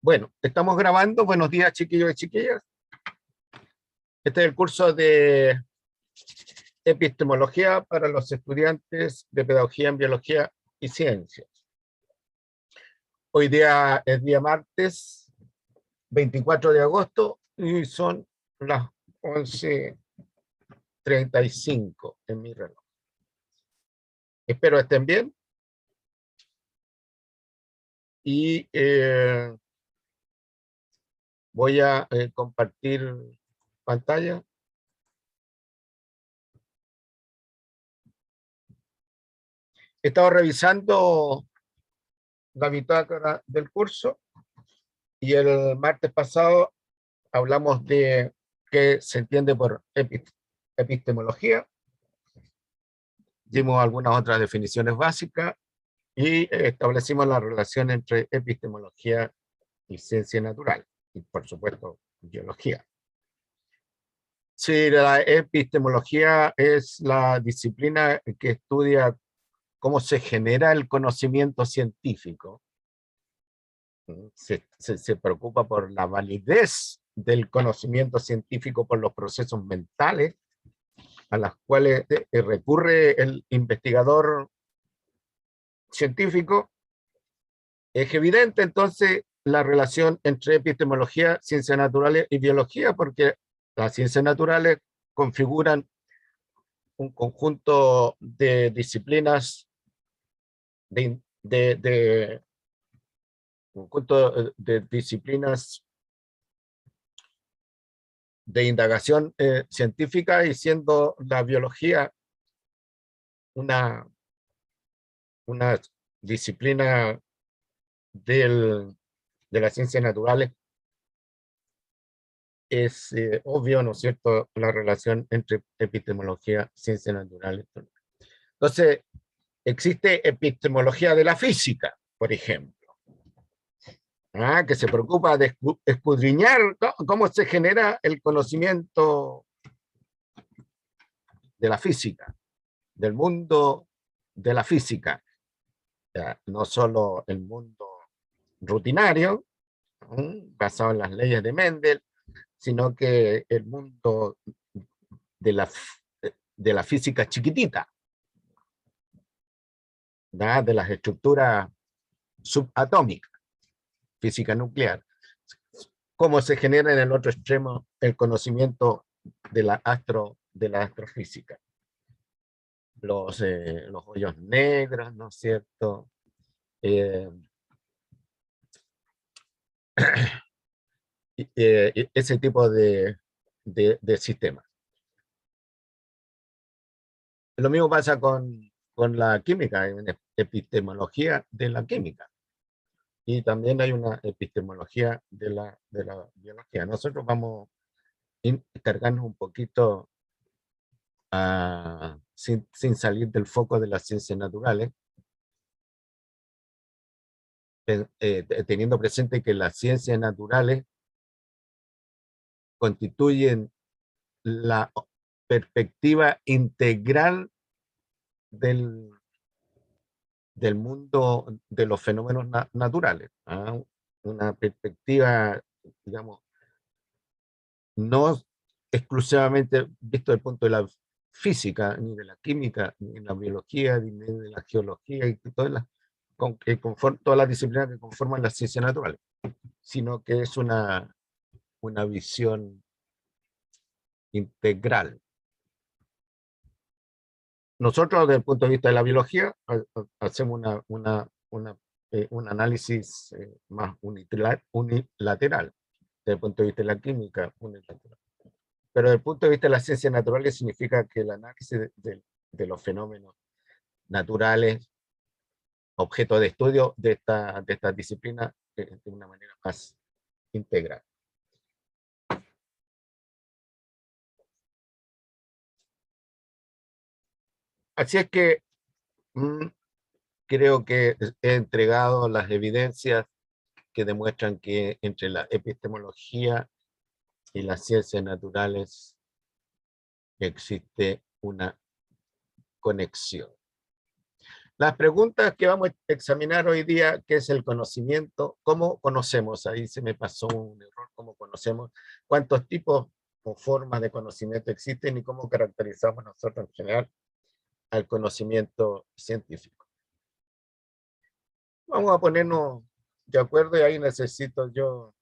Bueno, estamos grabando. Buenos días, chiquillos y chiquillas. Este es el curso de epistemología para los estudiantes de pedagogía en biología y ciencias. Hoy día es día martes, 24 de agosto, y son las 11:35 en mi reloj. Espero estén bien. Y voy a compartir pantalla. He estado revisando la bitácora del curso y el martes pasado hablamos de qué se entiende por epistemología, dimos algunas otras definiciones básicas y establecimos la relación entre epistemología y ciencia natural, y por supuesto biología. Si la epistemología es la disciplina que estudia cómo se genera el conocimiento científico, se preocupa por la validez del conocimiento científico por los procesos mentales a las cuales recurre el investigador científico. Es evidente entonces la relación entre epistemología, ciencias naturales y biología, porque las ciencias naturales configuran un conjunto de disciplinas de disciplinas de indagación científica, y siendo la biología una disciplina de las ciencias naturales, es obvio, ¿no es cierto?, la relación entre epistemología, ciencias naturales. Entonces, existe epistemología de la física, por ejemplo, que se preocupa de escudriñar cómo se genera el conocimiento de la física, del mundo de la física. No solo el mundo rutinario, basado en las leyes de Mendel, sino que el mundo de la física chiquitita, de las estructuras subatómicas, física nuclear. Cómo se genera en el otro extremo el conocimiento de la astrofísica. Los hoyos negros, ¿no es cierto? Ese tipo de sistemas. Lo mismo pasa con la química, hay una epistemología de la química, y también hay una epistemología de la biología. Nosotros vamos a cargarnos un poquito sin salir del foco de las ciencias naturales, teniendo presente que las ciencias naturales constituyen la perspectiva integral del mundo de los fenómenos naturales. Una perspectiva, digamos, no exclusivamente visto desde el punto de la física, ni de la química, ni de la biología, ni de la geología, y todas las disciplinas que conforman las ciencias naturales, sino que es una visión integral. Nosotros, desde el punto de vista de la biología, hacemos un análisis más unilateral. Desde el punto de vista de la química, unilateral. Pero desde el punto de vista de las ciencias naturales significa que el análisis de los fenómenos naturales, objeto de estudio de esta disciplina, de una manera más integral. Así es que creo que he entregado las evidencias que demuestran que entre la epistemología y las ciencias naturales existe una conexión. Las preguntas que vamos a examinar hoy día, ¿qué es el conocimiento? ¿Cómo conocemos? Ahí se me pasó un error, ¿cómo conocemos? ¿Cuántos tipos o formas de conocimiento existen y cómo caracterizamos nosotros en general al conocimiento científico? Vamos a ponernos de acuerdo y ahí necesito yo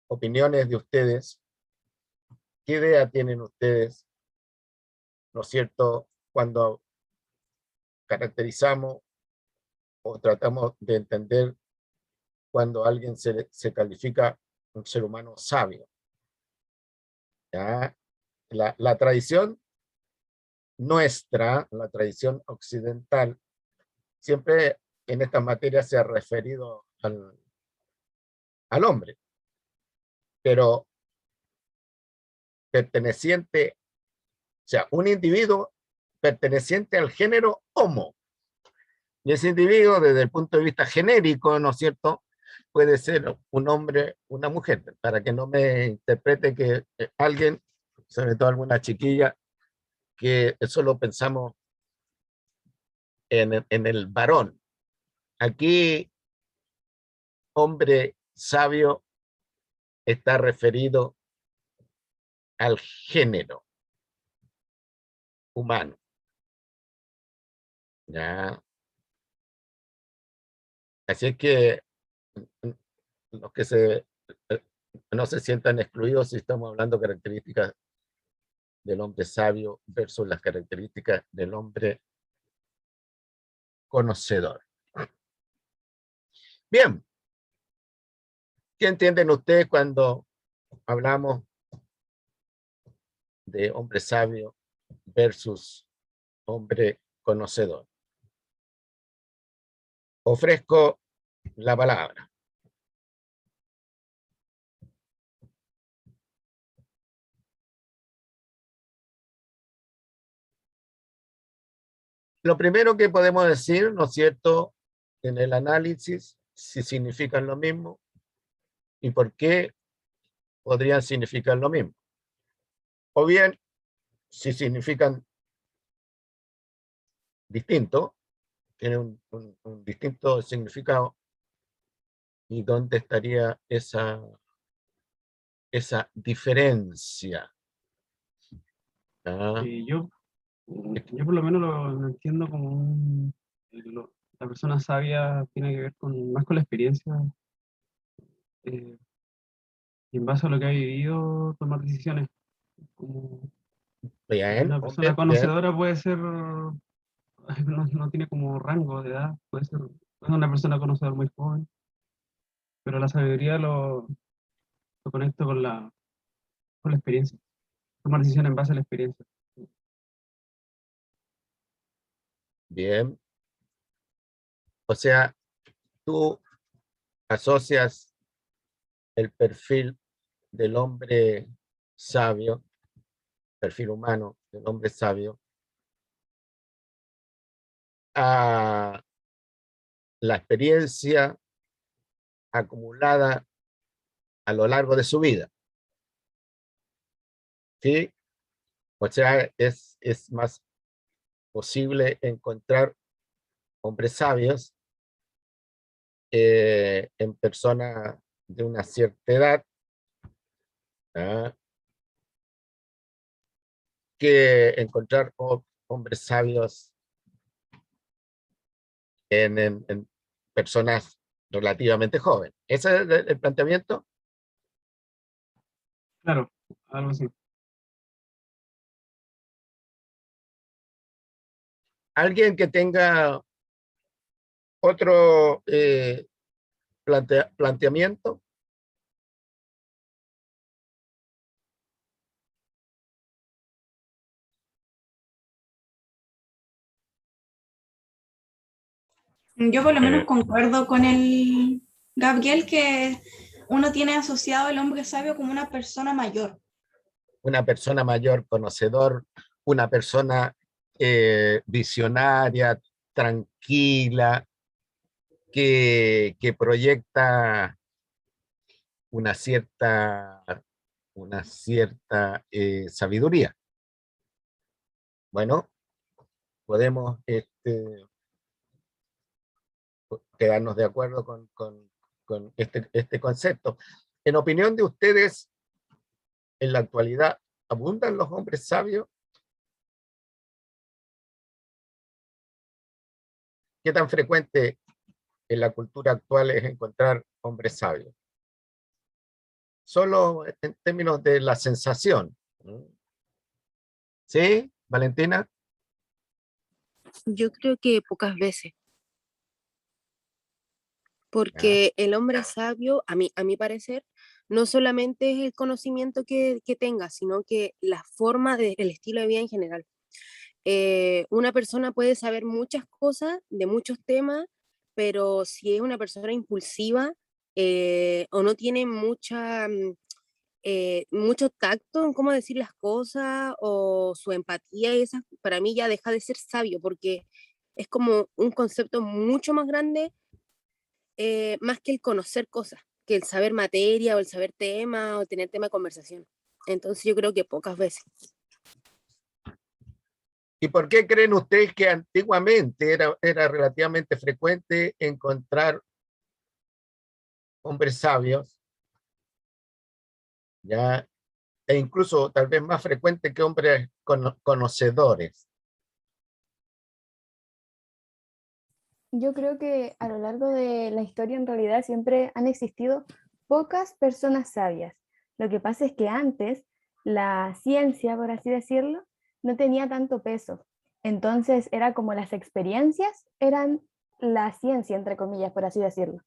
opiniones de ustedes. ¿Qué idea tienen ustedes, no es cierto, cuando caracterizamos o tratamos de entender cuando alguien se califica un ser humano sabio? ¿Ya? La tradición nuestra, la tradición occidental, siempre en estas materias se ha referido al hombre, pero perteneciente, o sea, un individuo perteneciente al género Homo. Y ese individuo, desde el punto de vista genérico, ¿no es cierto?, puede ser un hombre, una mujer, para que no me interprete que alguien, sobre todo alguna chiquilla, que solo pensamos en el varón. Aquí, hombre sabio está referido al género humano. ¿Ya? Así es que los que no se sientan excluidos si estamos hablando de características del hombre sabio versus las características del hombre conocedor. Bien, ¿qué entienden ustedes cuando hablamos de hombre sabio versus hombre conocedor? Ofrezco la palabra. Lo primero que podemos decir, ¿no es cierto?, en el análisis, si significan lo mismo y por qué podrían significar lo mismo. O bien, si significan distinto, tienen un distinto significado, y dónde estaría esa diferencia. ¿Ah? Yo, yo por lo menos lo entiendo como la persona sabia tiene que ver más con la experiencia, eh, y en base a lo que ha vivido, tomar decisiones. Como Bien, una persona hombre, bien, conocedora puede ser, no tiene como rango de edad, puede ser una persona conocedora muy joven, pero la sabiduría lo conecto con la experiencia, tomar decisiones en base a la experiencia. bien. O sea, tú asocias el perfil del hombre sabio, perfil humano del hombre sabio, a la experiencia acumulada a lo largo de su vida. ¿Sí? O sea, es más posible encontrar hombres sabios en personas de una cierta edad, ¿ah?, que encontrar hombres sabios en personas relativamente jóvenes. ¿Ese es el planteamiento? Claro, algo así. Alguien que tenga otro planteamiento. Yo por lo menos Eh, concuerdo con el Gabriel que uno tiene asociado al hombre sabio como una persona mayor. una persona mayor, conocedor, una persona visionaria, tranquila, que proyecta una cierta sabiduría. Bueno, podemos quedarnos de acuerdo con este concepto. En opinión de ustedes, en la actualidad, ¿abundan los hombres sabios? ¿Qué tan frecuente en la cultura actual es encontrar hombres sabios? Solo en términos de la sensación. ¿Sí, Valentina? Yo creo que pocas veces, Ya. porque el hombre sabio, a mi parecer, no solamente es el conocimiento que tenga, sino que la forma el estilo de vida en general. Una persona puede saber muchas cosas de muchos temas, pero si es una persona impulsiva o no tiene mucho tacto en cómo decir las cosas o su empatía, y esas, para mí ya deja de ser sabio, porque es como un concepto mucho más grande, más que el conocer cosas, que el saber materia o el saber tema o tener tema de conversación. Entonces yo creo que pocas veces. ¿Y por qué creen ustedes que antiguamente era relativamente frecuente encontrar hombres sabios, ya, e incluso tal vez más frecuente que hombres conocedores? Yo creo que a lo largo de la historia en realidad siempre han existido pocas personas sabias. Lo que pasa es que antes la ciencia, por así decirlo, no tenía tanto peso. Entonces era como las experiencias eran la ciencia, entre comillas, por así decirlo.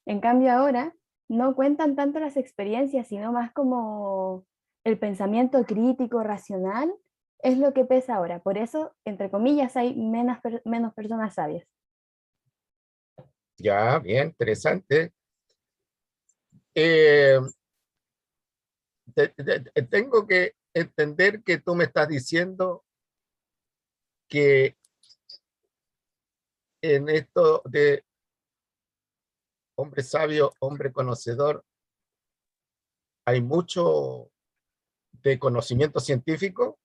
En cambio ahora no cuentan tanto las experiencias, sino más como el pensamiento crítico, racional, es lo que pesa ahora. Por eso, entre comillas, hay menos personas sabias. Ya, bien, interesante. Eh, tengo que entender que tú me estás diciendo que en esto de hombre sabio, hombre conocedor, hay mucho de conocimiento científico.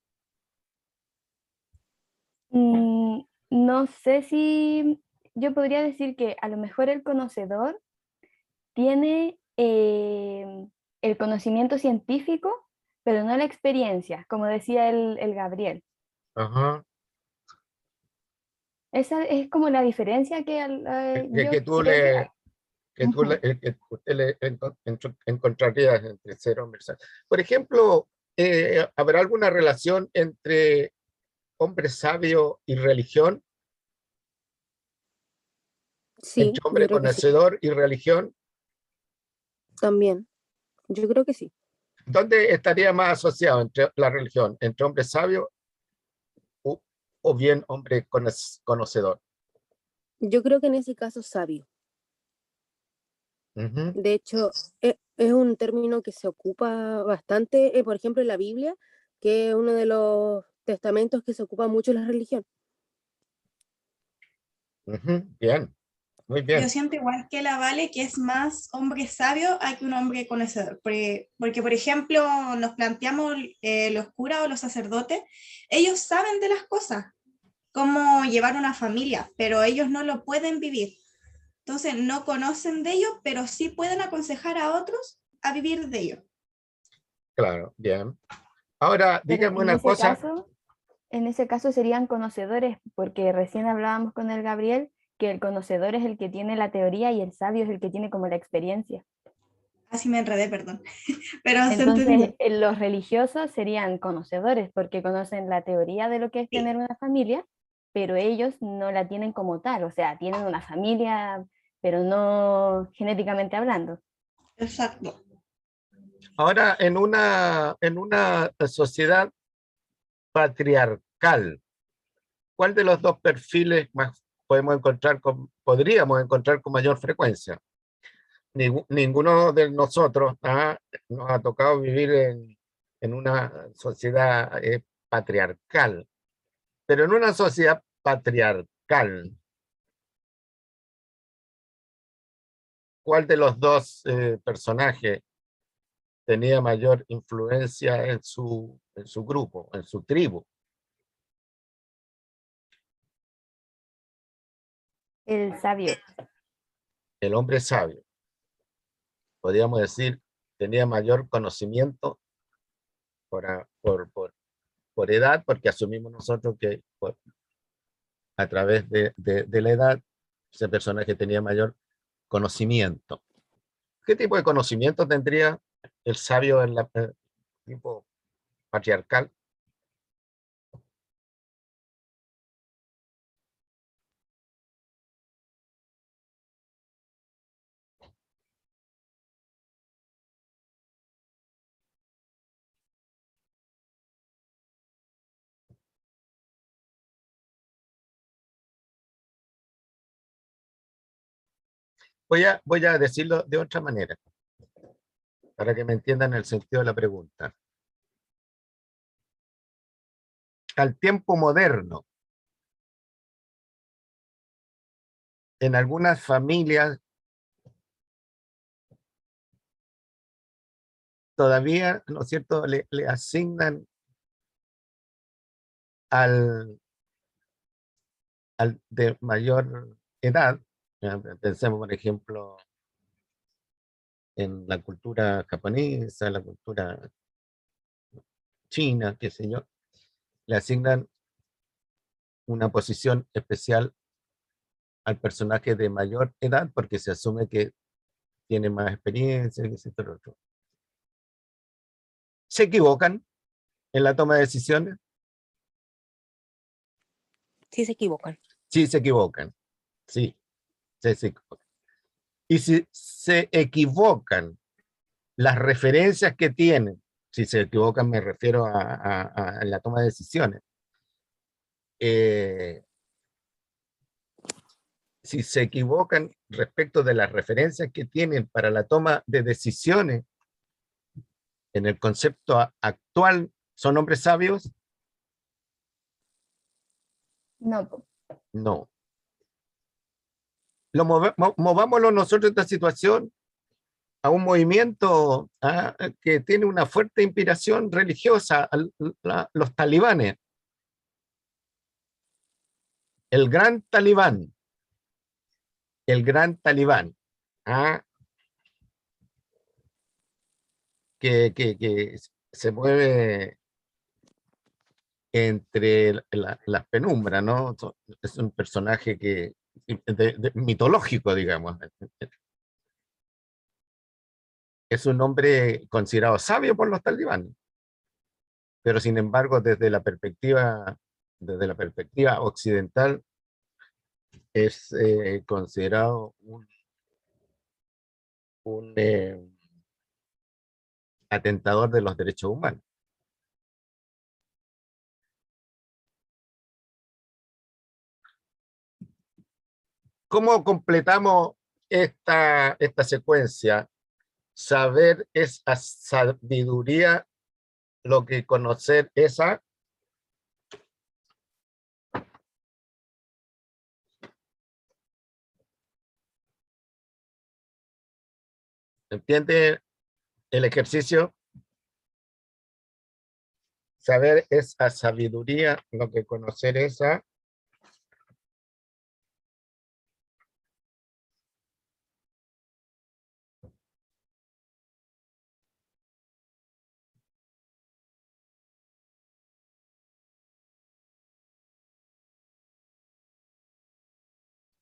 No sé si yo podría decir que a lo mejor el conocedor tiene el conocimiento científico, pero no la experiencia, como decía el Gabriel. Ajá. Esa es como la diferencia que Que, yo que tú creo que le, hay. que tú Ujú. que usted le encontrarías entre ser hombre sabio. Por ejemplo, ¿habrá alguna relación entre hombre sabio y religión? Sí, ¿Entre yo hombre creo que sí, conocedor y religión? también. Yo creo que sí. ¿Dónde estaría más asociado entre la religión? ¿Entre hombre sabio o, o bien hombre conocedor? Yo creo que en ese caso sabio. Ujú, De hecho, es un término que se ocupa bastante, por ejemplo, en la Biblia, que es uno de los testamentos que se ocupa mucho en la religión. ujú, bien, muy Yo bien. siento igual que la Vale, que es más hombre sabio a que un hombre conocedor. Porque, por ejemplo, nos planteamos los curas o los sacerdotes, ellos saben de las cosas, cómo llevar una familia, pero ellos no lo pueden vivir. Entonces, no conocen de ello, pero sí pueden aconsejar a otros a vivir de ello. Claro, bien. Ahora, Pero dígame una cosa. en ese caso serían conocedores, porque recién hablábamos con el Gabriel que el conocedor es el que tiene la teoría y el sabio es el que tiene como la experiencia. Así me enredé, perdón. Pero se Entonces, entendió. los religiosos serían conocedores porque conocen la teoría de lo que es Sí, tener una familia, pero ellos no la tienen como tal, o sea, tienen una familia, pero no genéticamente hablando. exacto. Ahora, en una sociedad patriarcal, ¿cuál de los dos perfiles más podríamos encontrar con mayor frecuencia? Ninguno de nosotros nos ha tocado vivir en una sociedad patriarcal, pero en una sociedad patriarcal, ¿cuál de los dos personajes tenía mayor influencia en su grupo, en su tribu? El sabio. El hombre sabio, podríamos decir, tenía mayor conocimiento por edad, porque asumimos nosotros que a través de la edad, ese personaje tenía mayor conocimiento. ¿Qué tipo de conocimiento tendría el sabio en la tipo patriarcal? Voy a decirlo de otra manera, para que me entiendan el sentido de la pregunta. Al tiempo moderno, en algunas familias todavía, ¿no es cierto?, le asignan al de mayor edad, pensemos por ejemplo en la cultura japonesa, la cultura china, qué sé yo, le asignan una posición especial al personaje de mayor edad porque se asume que tiene más experiencia, y etcétera, otro. ¿Se equivocan en la toma de decisiones? Sí se equivocan. Sí, se equivocan. Sí, se equivocan. Y si se equivocan, las referencias que tienen, si se equivocan me refiero a la toma de decisiones, si se equivocan respecto de las referencias que tienen para la toma de decisiones en el concepto actual, ¿son hombres sabios? No, po. No. Movámoslo nosotros esta situación a un movimiento que tiene una fuerte inspiración religiosa, los talibanes. El gran talibán, ¿ah? Que se mueve entre las penumbras, ¿no? Es un personaje mitológico, digamos. Es un hombre considerado sabio por los talibanes, pero sin embargo, desde la perspectiva occidental, es considerado un atentador de los derechos humanos. ¿Cómo completamos esta secuencia? Saber es a sabiduría, lo que conocer es a... ¿Entiende el ejercicio? Saber es a sabiduría, lo que conocer es a...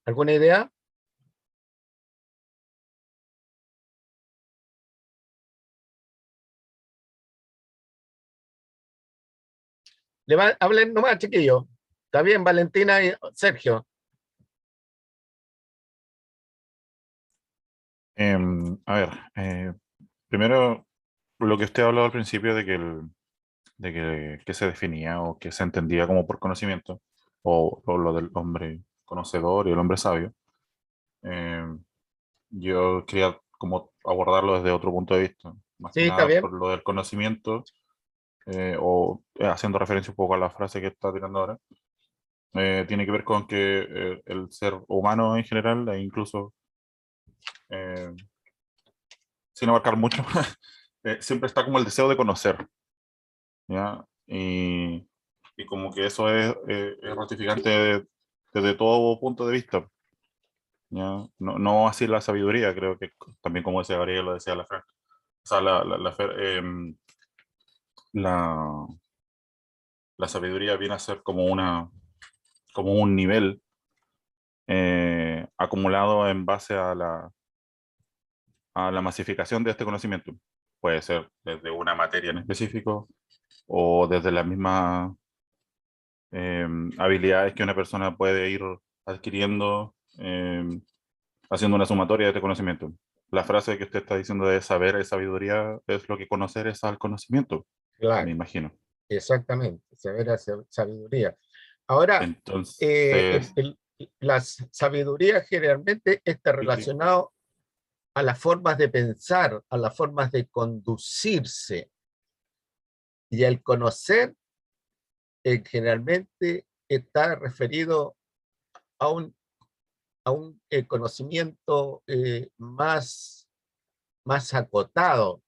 ¿Alguna idea? Hablen nomás, chiquillo. Está bien, Valentina y Sergio. A ver, primero, lo que usted habló al principio de que, que se definía o que se entendía como por conocimiento, o lo del hombre conocedor y el hombre sabio, yo quería como abordarlo desde otro punto de vista, más Sí, que está nada bien. por lo del conocimiento, haciendo referencia un poco a la frase que está tirando ahora, tiene que ver con que el ser humano en general, e incluso eh, sin abarcar mucho, siempre está como el deseo de conocer, ¿ya? Y como que eso es ratificante desde todo punto de vista. ¿ya? No, no así la sabiduría, creo que también como decía Gabriel, lo decía la Fran. O sea, la, la sabiduría viene a ser como como un nivel acumulado en base a la masificación de este conocimiento. Puede ser desde una materia en específico o desde las mismas habilidades que una persona puede ir adquiriendo haciendo una sumatoria de este conocimiento. La frase que usted está diciendo de saber es sabiduría es lo que conocer es al conocimiento, me Claro, imagino. exactamente, severa sabiduría. Ahora, Entonces, la sabiduría generalmente está sí, sí, relacionado a las formas de pensar, a las formas de conducirse, y el conocer generalmente está referido a un conocimiento más acotado,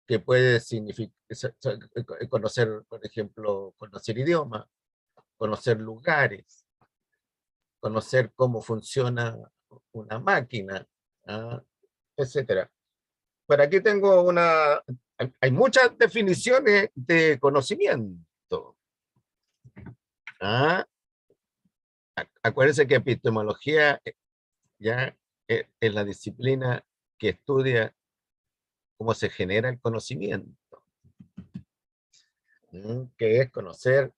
que puede significar conocer, por ejemplo, conocer idiomas, conocer lugares, conocer cómo funciona una máquina, ¿ah? Etcétera. Por aquí tengo hay muchas definiciones de conocimiento. ¿Ah? Acuérdense que epistemología ya es la disciplina que estudia cómo se genera el conocimiento. ¿Qué es conocer?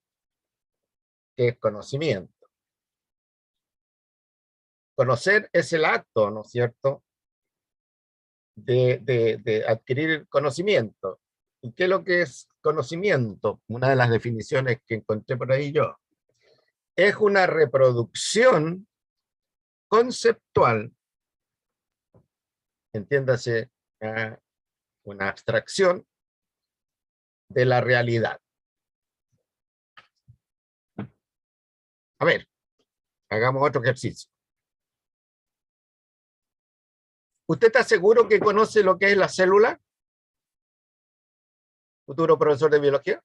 ¿Qué es conocimiento? Conocer es el acto, ¿no es cierto?, de adquirir conocimiento. ¿Y qué es lo que es conocimiento? Una de las definiciones que encontré por ahí yo. Es una reproducción conceptual, entiéndase, una abstracción de la realidad. A ver, hagamos otro ejercicio. ¿Usted está seguro que conoce lo que es la célula? Futuro profesor de biología.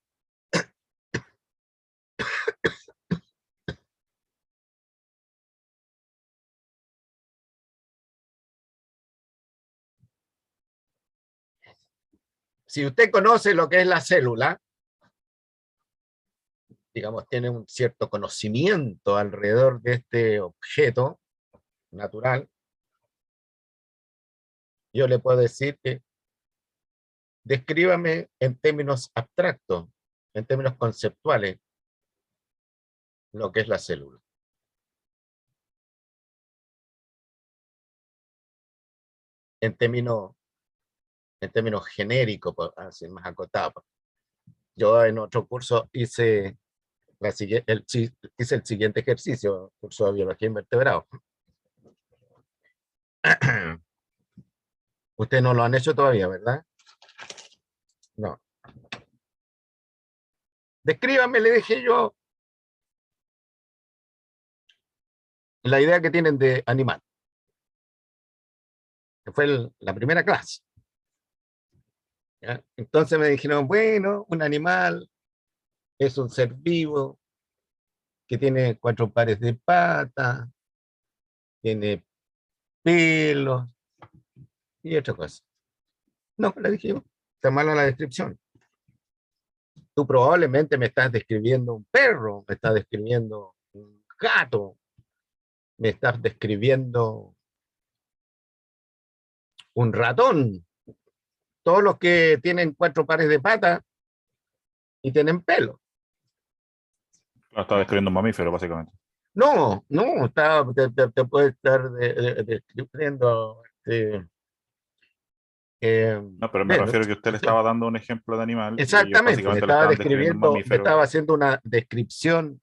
Si usted conoce lo que es la célula, digamos, tiene un cierto conocimiento alrededor de este objeto natural, yo le puedo decir que descríbame en términos abstractos, en términos conceptuales, lo que es la célula. En términos genéricos, así más acotados. Yo en otro curso hice el siguiente ejercicio, curso de biología invertebrados. Ustedes no lo han hecho todavía, ¿verdad? No. Descríbame, le dije yo, la idea que tienen de animal. Que fue la primera clase. ¿Ya? Entonces me dijeron, bueno, un animal es un ser vivo que tiene 4 pares de patas, tiene pelos y otra cosa. No, le dije yo, está mala la descripción. Tú probablemente me estás describiendo un perro, me estás describiendo un gato, me estás describiendo un ratón. Todos los que tienen 4 pares de patas y tienen pelo. estaba describiendo un mamífero, básicamente. No, no, te puede estar describiendo No, pero me bueno, refiero a que usted le estaba dando un ejemplo de animal y ellos exactamente, básicamente le estaban describiendo un me mamífero. estaba haciendo una descripción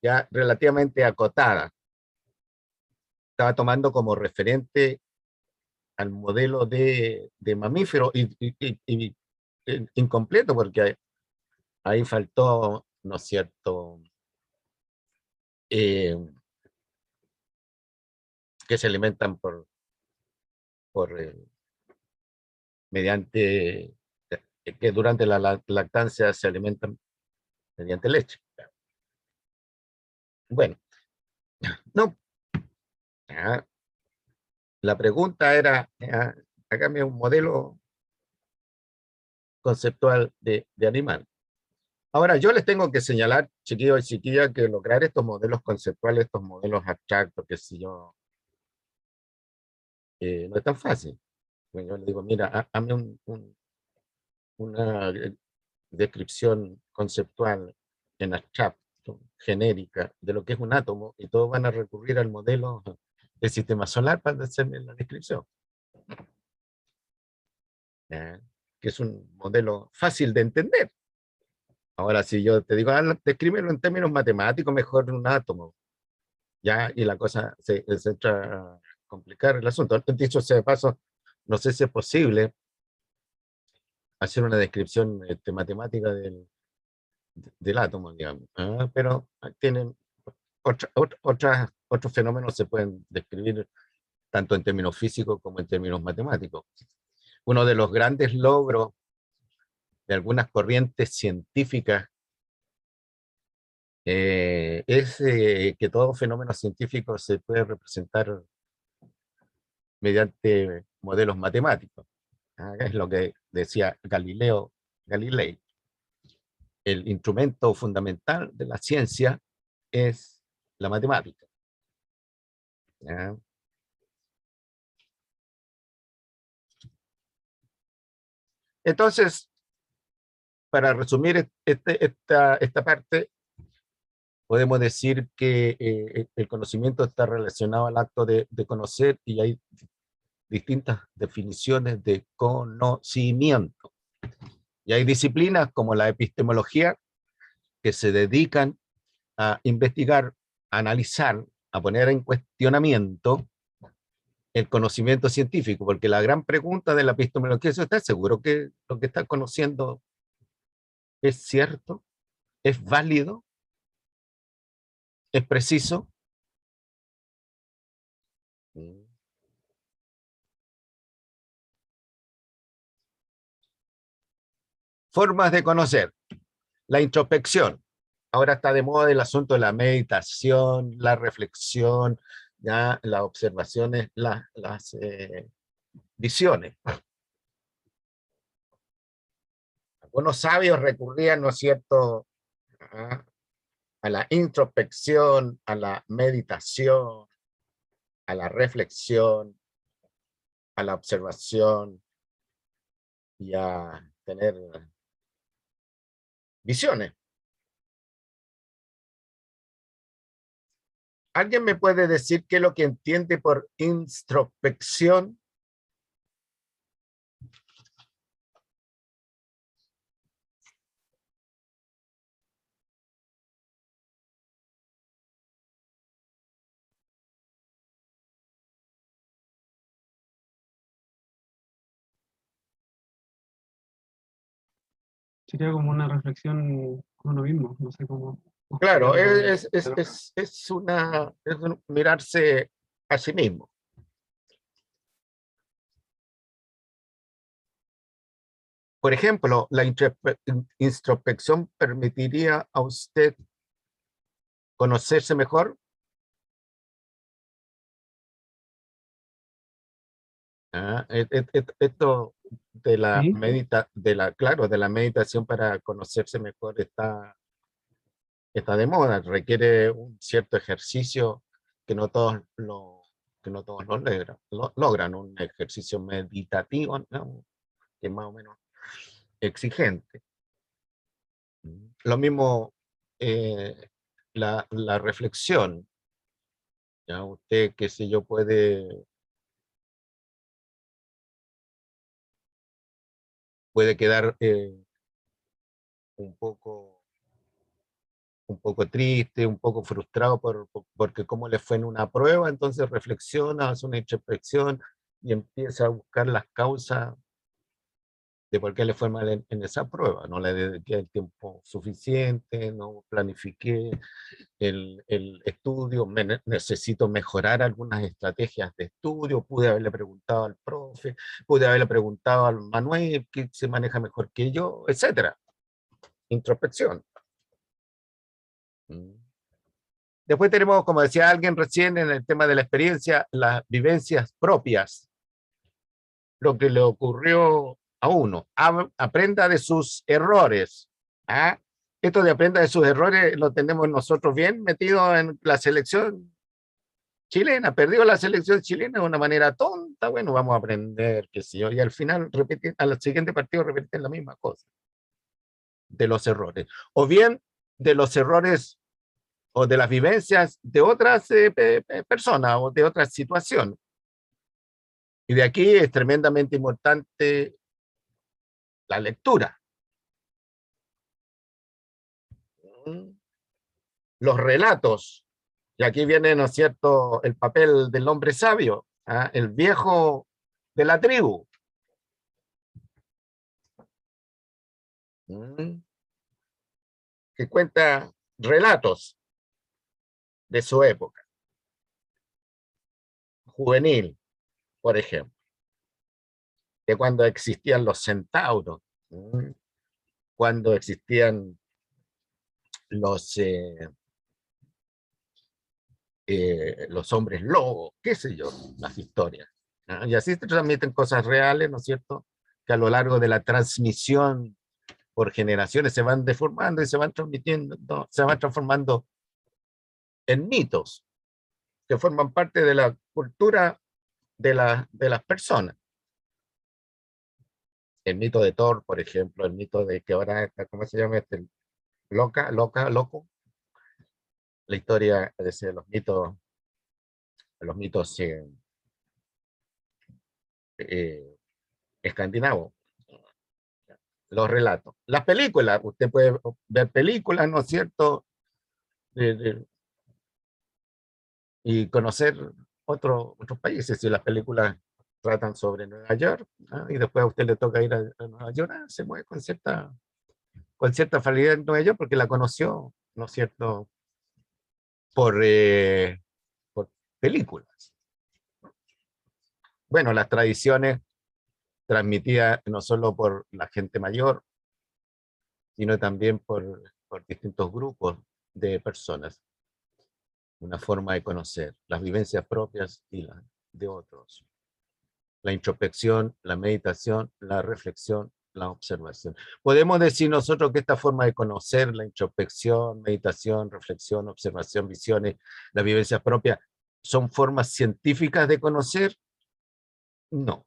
ya relativamente acotada. Estaba tomando como referente al modelo de mamífero y incompleto, porque ahí faltó, ¿no es cierto?, eh, que se alimentan por mediante, que durante la lactancia se alimentan mediante leche. Bueno, no, ¿Ya? La pregunta era, hágame un modelo conceptual de animal. Ahora, yo les tengo que señalar, chiquillos y chiquillas, que lograr estos modelos conceptuales, estos modelos abstractos, que si yo, no es tan fácil. Pues yo le digo, mira, hazme una descripción conceptual en abstracto, genérica, de lo que es un átomo, y todos van a recurrir al modelo del sistema solar para hacerme la descripción. Que es un modelo fácil de entender. Ahora, si yo te digo, descríbelo en términos matemáticos, mejor un átomo, ya, y la cosa se entra a complicar el asunto. Dicho sea de paso, no sé si es posible hacer una descripción matemática del átomo, digamos, pero tienen otros fenómenos se pueden describir tanto en términos físicos como en términos matemáticos. Uno de los grandes logros de algunas corrientes científicas es que todo fenómeno científico se puede representar mediante modelos matemáticos. Es lo que decía Galilei. El instrumento fundamental de la ciencia es la matemática. ¿Ya? Entonces, para resumir esta parte, podemos decir que el conocimiento está relacionado al acto de conocer, y hay distintas definiciones de conocimiento. Y hay disciplinas como la epistemología que se dedican a investigar, a analizar, a poner en cuestionamiento el conocimiento científico, porque la gran pregunta de la epistemología es: ¿estás seguro que lo que estás conociendo es cierto? ¿Es válido? ¿Es preciso? Formas de conocer. La introspección. Ahora está de moda el asunto de la meditación, la reflexión, ya, las observaciones, las visiones. Algunos sabios recurrían, ¿no es cierto?, a la introspección, a la meditación, a la reflexión, a la observación y a tener visiones. ¿Alguien me puede decir qué es lo que entiende por introspección? Sería como una reflexión con uno mismo, no sé cómo. Claro, explicarlo. es mirarse a sí mismo. Por ejemplo, la introspección permitiría a usted conocerse mejor. Esto de la Sí, de la meditación para conocerse mejor está de moda, requiere un cierto ejercicio que no todos lo logran, un ejercicio meditativo, ¿no?, que es más o menos exigente. Lo mismo la reflexión. ¿Ya? Usted, qué sé yo, puede quedar un poco triste, un poco frustrado porque cómo le fue en una prueba. Entonces reflexiona, hace una introspección y empieza a buscar las causas de por qué le fue mal en esa prueba. No le dediqué el tiempo suficiente, no planifiqué el estudio, necesito mejorar algunas estrategias de estudio, pude haberle preguntado al profe, pude haberle preguntado al Manuel, que se maneja mejor que yo, etcétera. Introspección. Después tenemos, como decía alguien recién, en el tema de la experiencia, las vivencias propias, lo que le ocurrió a uno. Aprenda de sus errores. ¿Ah? Esto de aprenda de sus errores lo tenemos nosotros bien metido en la selección chilena. Perdió la selección chilena de una manera tonta. Bueno, vamos a aprender, qué sé yo. Y al final, al siguiente partido repiten la misma cosa. De los errores. O bien de los errores o de las vivencias de otras personas o de otras situaciones. Y de aquí es tremendamente importante la lectura. Los relatos. Y aquí viene, ¿no es cierto?, el papel del hombre sabio, ¿ah? El viejo de la tribu. Que cuenta relatos de su época. Juvenil, por ejemplo. De cuando existían los centauros. Cuando existían los hombres lobos, qué sé yo, las historias. ¿No? Y así se transmiten cosas reales, ¿no es cierto?, que a lo largo de la transmisión por generaciones se van deformando y se van transmitiendo, ¿no? Se van transformando en mitos que forman parte de la cultura de las personas. El mito de Thor, por ejemplo, el mito de que ahora está, ¿cómo se llama este? Loco. La historia de los mitos escandinavos, los relatos. Las películas, usted puede ver películas, ¿no es cierto? Y conocer otros países. Si las películas tratan sobre Nueva York, ¿no? Y después a usted le toca ir a Nueva York, se mueve con cierta facilidad en Nueva York porque la conoció, ¿no es cierto?, por películas. Bueno, las tradiciones transmitidas no solo por la gente mayor, sino también por distintos grupos de personas. Una forma de conocer las vivencias propias y las de otros. La introspección, la meditación, la reflexión, la observación. Podemos decir nosotros que esta forma de conocer, la introspección, meditación, reflexión, observación, visiones, las vivencias propias, ¿son formas científicas de conocer? No.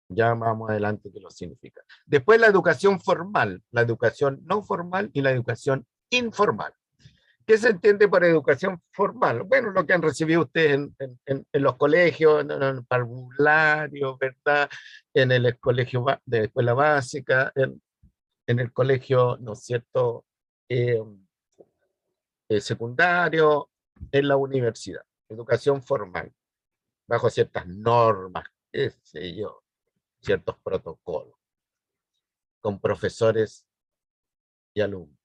Ya vamos adelante que lo significa. Después la educación formal, la educación no formal y la educación informal. ¿Qué se entiende por educación formal? Bueno, lo que han recibido ustedes en los colegios, en el parvulario, ¿verdad? En el colegio de escuela básica, en el colegio, ¿no es cierto?, secundario, en la universidad. Educación formal, bajo ciertas normas, qué sé yo, ciertos protocolos, con profesores y alumnos.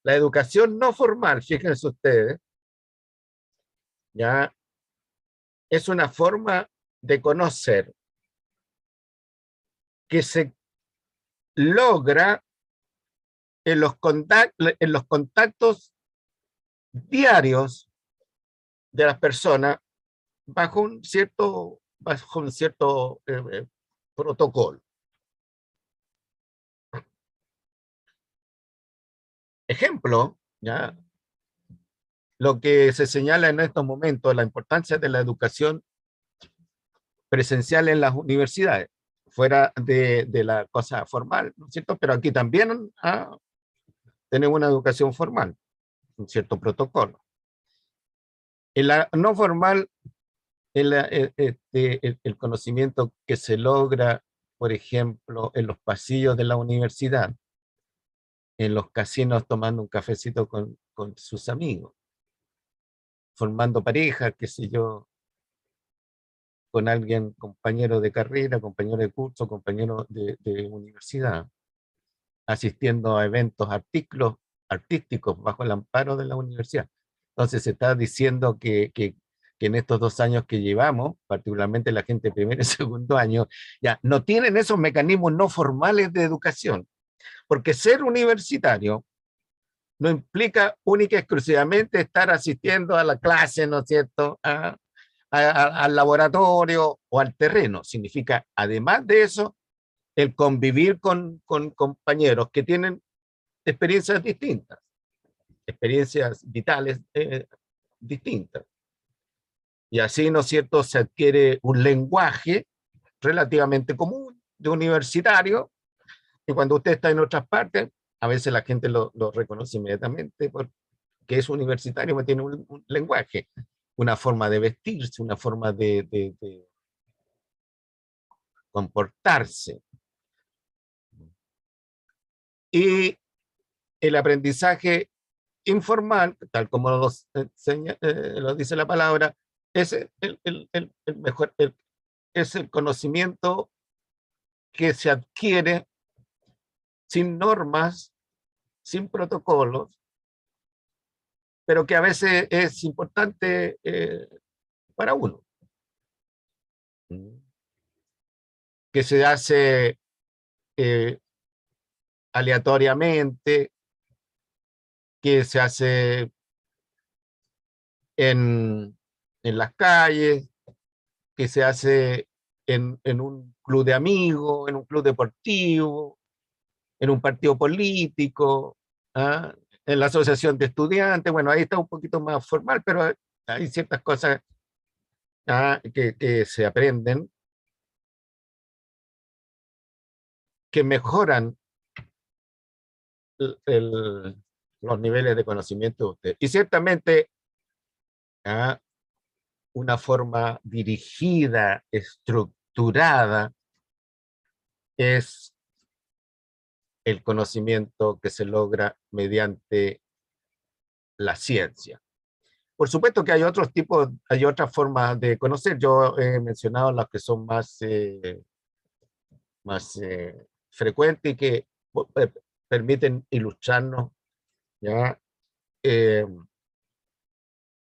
La educación no formal, fíjense ustedes, ya es una forma de conocer que se logra en los contactos diarios de las personas bajo un cierto protocolo. Ejemplo, ¿ya?, lo que se señala en estos momentos, la importancia de la educación presencial en las universidades, fuera de la cosa formal, ¿no es cierto? Pero aquí también tenemos una educación formal, un cierto protocolo. En la no formal, el conocimiento que se logra, por ejemplo, en los pasillos de la universidad, en los casinos tomando un cafecito con sus amigos, formando pareja, qué sé yo, con alguien, compañero de carrera, compañero de curso, compañero de universidad, asistiendo a eventos artísticos bajo el amparo de la universidad. Entonces se está diciendo que en estos 2 años que llevamos, particularmente la gente de primer y segundo año, ya no tienen esos mecanismos no formales de educación, porque ser universitario no implica única y exclusivamente estar asistiendo a la clase, ¿no es cierto?, al laboratorio o al terreno. Significa, además de eso, el convivir con compañeros que tienen experiencias distintas, experiencias vitales distintas. Y así, ¿no es cierto?, se adquiere un lenguaje relativamente común de universitario, y cuando usted está en otras partes, a veces la gente lo reconoce inmediatamente porque es universitario, porque tiene un lenguaje, una forma de vestirse, una forma de comportarse. Y el aprendizaje informal, tal como lo dice la palabra, es el mejor, es el conocimiento que se adquiere sin normas, sin protocolos, pero que a veces es importante para uno. Que se hace aleatoriamente, que se hace en las calles, que se hace en un club de amigos, en un club deportivo, en un partido político, ¿ah? En la asociación de estudiantes. Bueno, ahí está un poquito más formal, pero hay ciertas cosas que se aprenden, que mejoran los niveles de conocimiento de usted. Y ciertamente, una forma dirigida, estructurada, es el conocimiento que se logra mediante la ciencia. Por supuesto que hay otros tipos, hay otras formas de conocer. Yo he mencionado las que son más frecuentes y que permiten ilustrarnos ya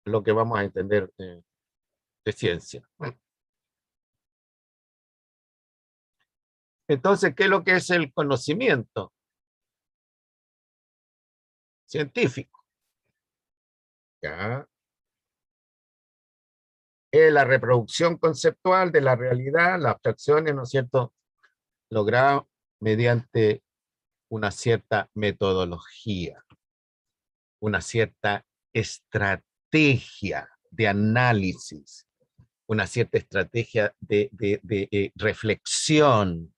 lo que vamos a entender de ciencia. Entonces, ¿qué es lo que es el conocimiento científico? ¿Ya? Es la reproducción conceptual de la realidad, las abstracciones, ¿no es cierto?, logrado mediante una cierta metodología, una cierta estrategia de análisis, una cierta estrategia de reflexión,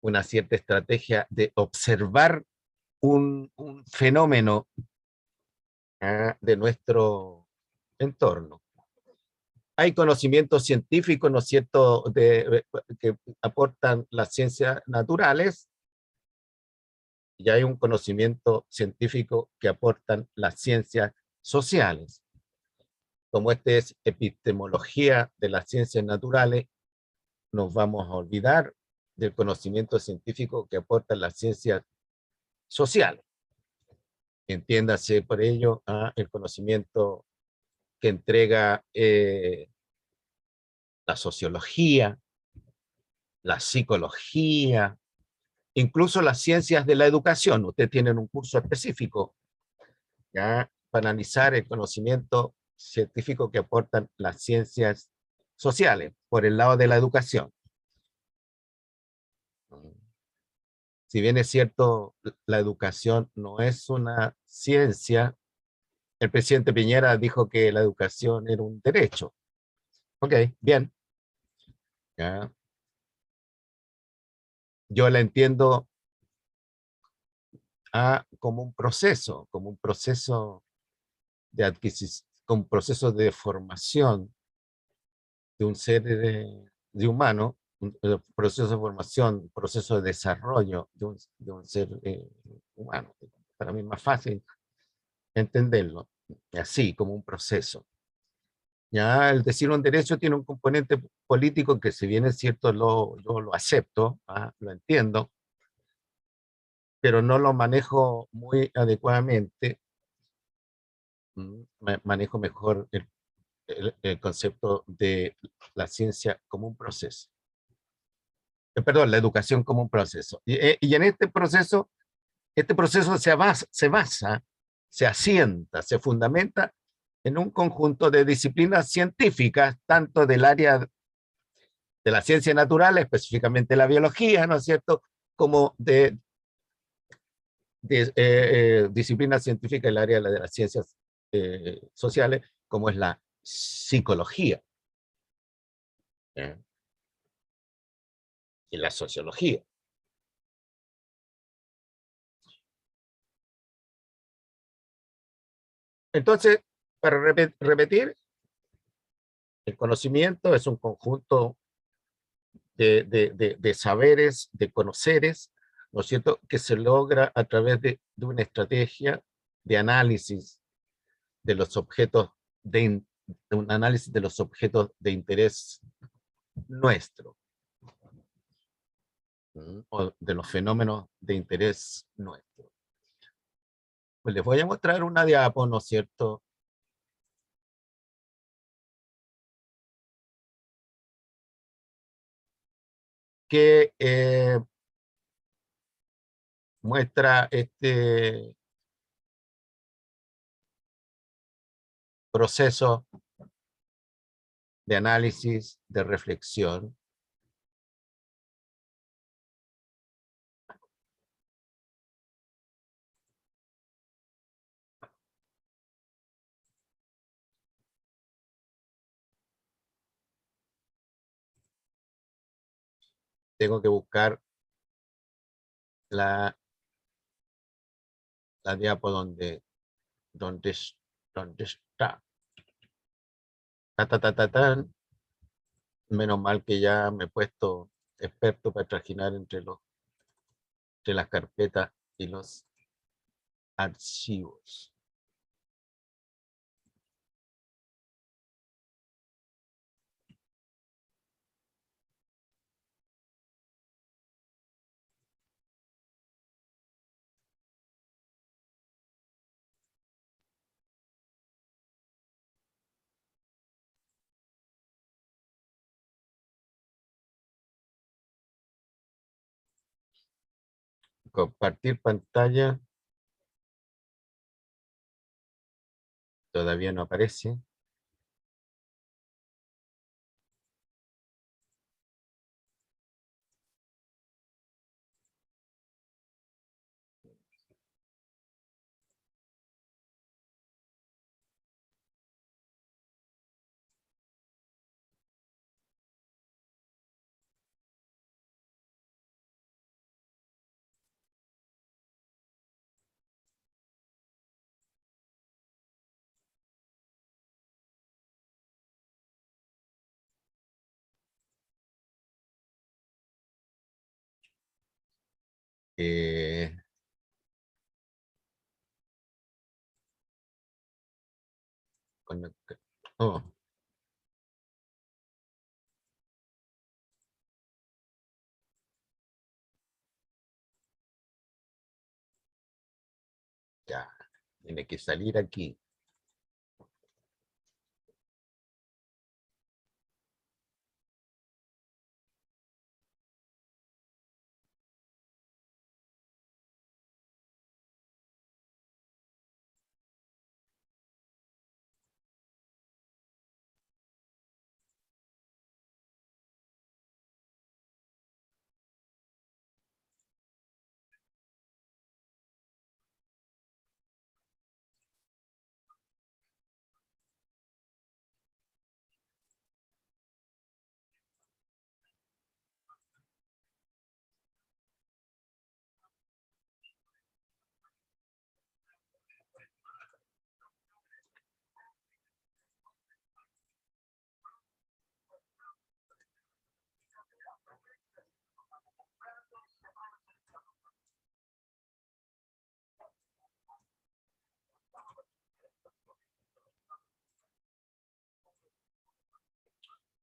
una cierta estrategia de observar un fenómeno de nuestro entorno. Hay conocimientos científicos, ¿no es cierto?, que aportan las ciencias naturales, y hay un conocimiento científico que aportan las ciencias sociales. Como este es epistemología de las ciencias naturales, nos vamos a olvidar del conocimiento científico que aportan las ciencias sociales. Entiéndase por ello el conocimiento que entrega la sociología, la psicología, incluso las ciencias de la educación. Ustedes tienen un curso específico ¿ya?, para analizar el conocimiento científico que aportan las ciencias sociales por el lado de la educación. Si bien es cierto, la educación no es una ciencia, el presidente Piñera dijo que la educación era un derecho. Ok, bien. ¿Ya? Yo la entiendo como un proceso de adquisición, como un proceso de formación de un ser de humano, un proceso de formación, un proceso de desarrollo de un ser humano. Para mí es más fácil entenderlo así, como un proceso. Ya el decir un derecho tiene un componente político que, si bien es cierto, yo lo acepto, lo entiendo, pero no lo manejo muy adecuadamente. Manejo mejor el concepto de la ciencia como un proceso. Perdón, la educación como un proceso. Y en este proceso Este proceso se asienta, se fundamenta en un conjunto de disciplinas científicas, tanto del área de la ciencia natural, específicamente la biología, ¿no es cierto?, como de disciplinas científicas del área de las ciencias sociales, como es la psicología y la sociología. Entonces, para repetir, el conocimiento es un conjunto de saberes, de conoceres, ¿no es cierto?, que se logra a través de una estrategia de análisis de los objetos, de un análisis de los objetos de interés nuestro, o de los fenómenos de interés nuestro. Pues les voy a mostrar una diapo, ¿no es cierto?, que muestra este proceso de análisis, de reflexión. Tengo que buscar la diapo donde está. Tan. Menos mal que ya me he puesto experto para trajinar entre las carpetas y los archivos. Compartir pantalla. Todavía no aparece. Eh, oh, ya. Tiene que salir aquí.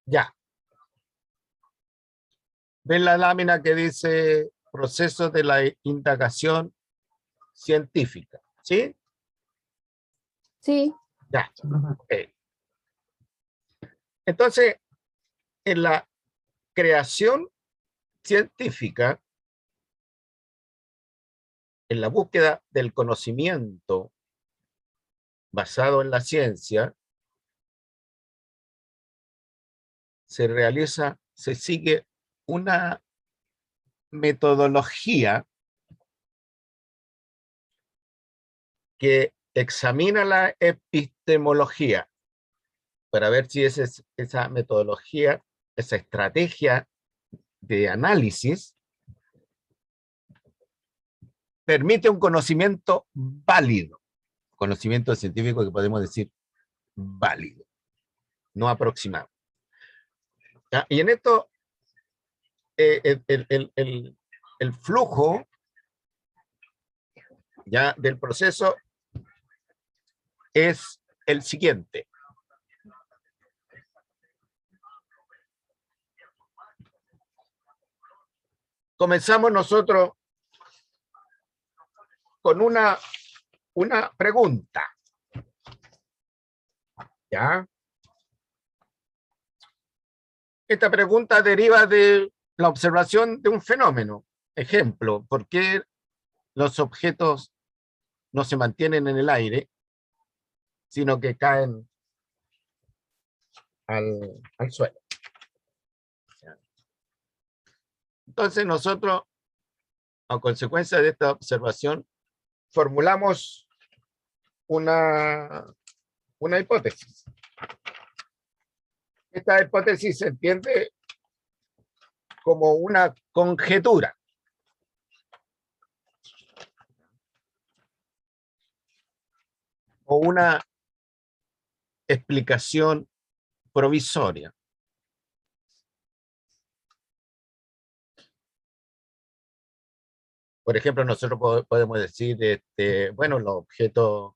Ya. ¿Ven la lámina que dice proceso de la indagación científica? ¿Sí? Sí, Ya. Sí, profe. Ok. Entonces, en la creación científica, en la búsqueda del conocimiento basado en la ciencia, se sigue una metodología que examina la epistemología para ver si esa metodología, esa estrategia de análisis permite un conocimiento válido, conocimiento científico que podemos decir válido, no aproximado. ¿Ya? Y en esto, el flujo ya del proceso es el siguiente. Comenzamos nosotros con una pregunta. ¿Ya? Esta pregunta deriva de la observación de un fenómeno. Ejemplo, ¿por qué los objetos no se mantienen en el aire, sino que caen al suelo? Entonces nosotros, a consecuencia de esta observación, formulamos una hipótesis. Esta hipótesis se entiende como una conjetura. O una explicación provisoria. Por ejemplo, nosotros podemos decir, bueno, los objetos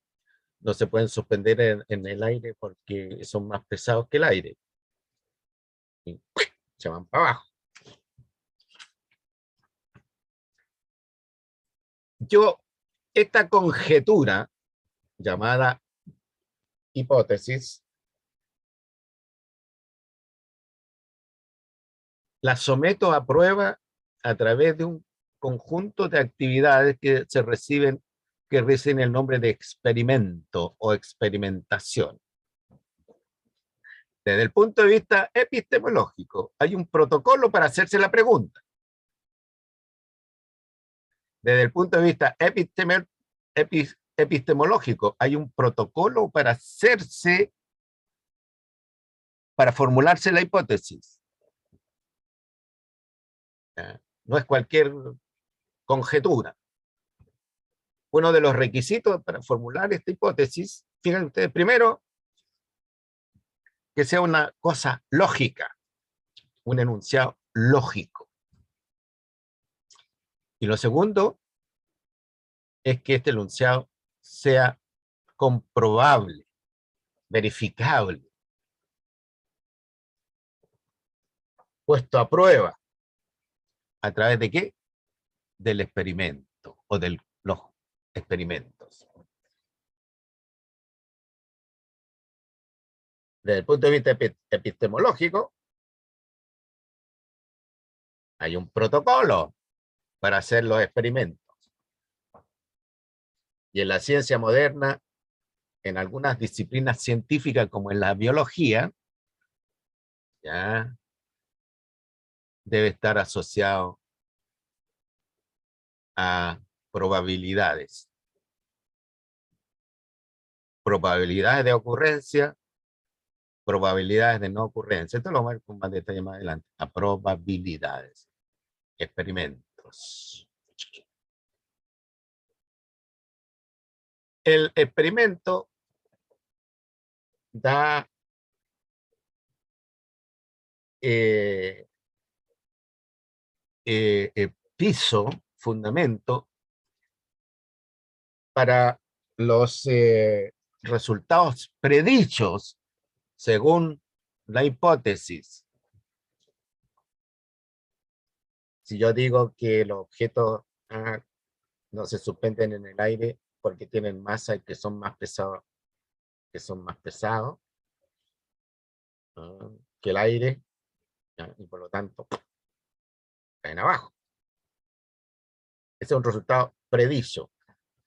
no se pueden suspender en el aire porque son más pesados que el aire. Y se van para abajo. Esta conjetura, llamada hipótesis, la someto a prueba a través de un conjunto de actividades que reciben el nombre de experimento o experimentación. Desde el punto de vista epistemológico, hay un protocolo para hacerse la pregunta. Desde el punto de vista epistemológico, hay un protocolo para formularse la hipótesis. No es cualquier conjetura. Uno de los requisitos para formular esta hipótesis, fíjense ustedes, primero, que sea una cosa lógica, un enunciado lógico. Y lo segundo es que este enunciado sea comprobable, verificable, puesto a prueba. ¿A través de qué? Del experimento o de los experimentos. Desde el punto de vista epistemológico, hay un protocolo para hacer los experimentos. Y en la ciencia moderna, en algunas disciplinas científicas como en la biología, ya debe estar asociado a probabilidades. Probabilidades de ocurrencia, probabilidades de no ocurrencia. Esto lo vamos a ver con más detalle más adelante. A probabilidades. Experimentos. El experimento da piso, fundamento, para los resultados predichos según la hipótesis. Si yo digo que los objetos no se suspenden en el aire porque tienen masa y que son más pesados, que el aire, y por lo tanto caen abajo. Ese es un resultado predicho.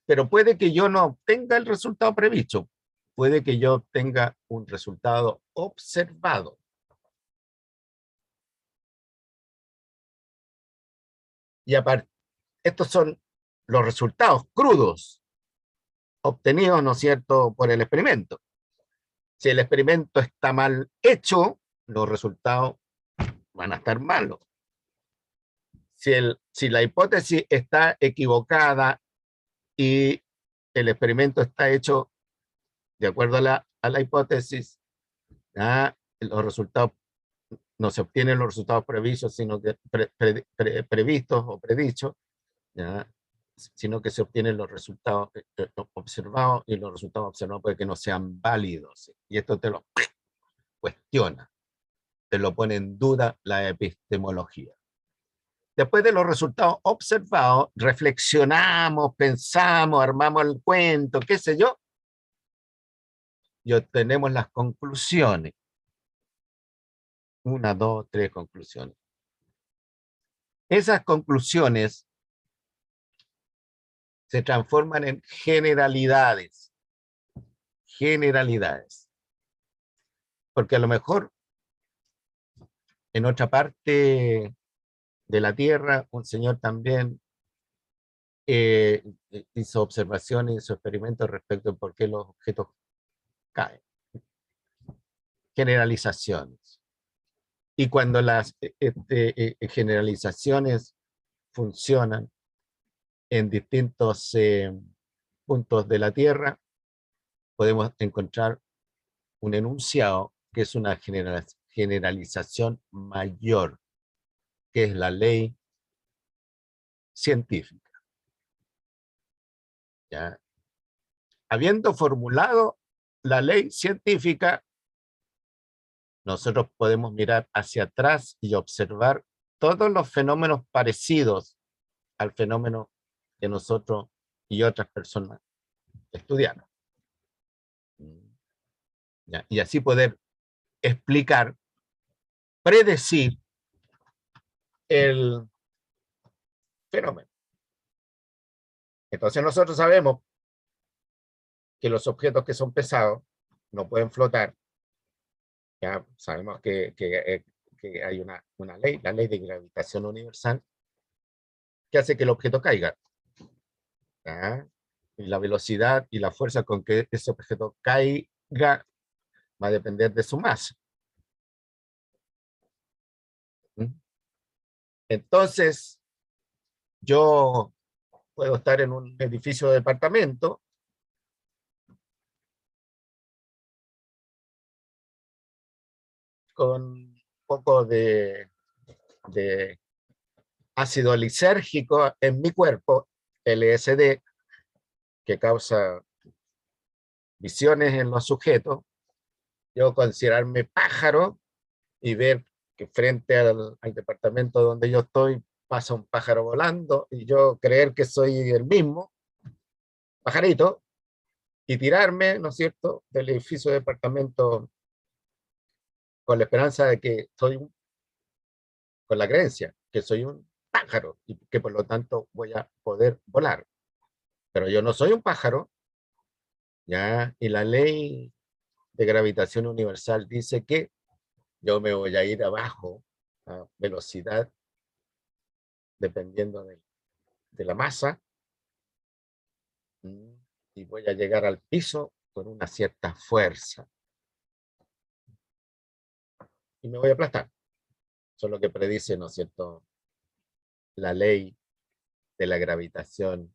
Pero puede que yo no obtenga el resultado previsto, puede que yo obtenga un resultado observado. Y aparte, estos son los resultados crudos obtenidos, ¿no es cierto?, por el experimento. Si el experimento está mal hecho, los resultados van a estar malos. Si la hipótesis está equivocada y el experimento está hecho de acuerdo a la hipótesis, los resultados no se obtienen los resultados previstos, sino que previstos o predichos, ¿ya? Sino que se obtienen los resultados observados, y los resultados observados puede que no sean válidos. Y esto te lo cuestiona, te lo pone en duda la epistemología. Después de los resultados observados, reflexionamos, pensamos, armamos el cuento, qué sé yo, y obtenemos las conclusiones. 1, 2, 3 conclusiones. Esas conclusiones se transforman en generalidades. Generalidades. Porque a lo mejor en otra parte de la Tierra un señor también hizo observaciones, hizo experimentos respecto a por qué los objetos caen. Generalizaciones. Y cuando las generalizaciones funcionan en distintos puntos de la Tierra, podemos encontrar un enunciado que es una generalización mayor, que es la ley científica. ¿Ya? Habiendo formulado la ley científica, nosotros podemos mirar hacia atrás y observar todos los fenómenos parecidos al fenómeno que nosotros y otras personas estudiaron. ¿Ya? Y así poder explicar, predecir el fenómeno. Entonces nosotros sabemos que los objetos que son pesados no pueden flotar. Ya sabemos que hay una ley, la ley de gravitación universal, que hace que el objeto caiga. ¿Ya? Y la velocidad y la fuerza con que ese objeto caiga va a depender de su masa. Entonces, yo puedo estar en un edificio de departamento con un poco de ácido lisérgico en mi cuerpo, LSD, que causa visiones en los sujetos. Yo considerarme pájaro y ver que frente al departamento donde yo estoy pasa un pájaro volando, y yo creer que soy el mismo pajarito y tirarme, ¿no es cierto?, del edificio de departamento con la esperanza de que con la creencia que soy un pájaro y que por lo tanto voy a poder volar. Pero yo no soy un pájaro, ¿ya? Y la ley de gravitación universal dice que yo me voy a ir abajo a velocidad dependiendo de la masa, y voy a llegar al piso con una cierta fuerza. Y me voy a aplastar. Eso es lo que predice, ¿no es cierto?, la ley de la gravitación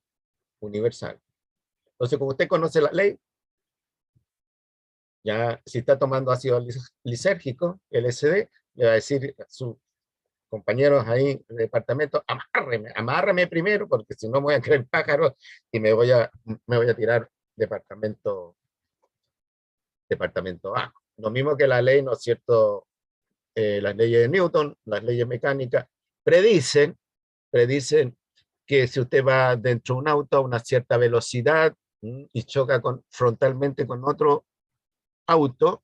universal. Entonces, como usted conoce la ley, ya si está tomando ácido lisérgico, LSD, le va a decir a sus compañeros ahí de departamento: amárreme primero, porque si no me voy a creer pájaro y me voy a tirar departamento bajo. Lo mismo que la ley, ¿no es cierto?, las leyes de Newton, las leyes mecánicas, predicen que si usted va dentro de un auto a una cierta velocidad y choca frontalmente con otro auto,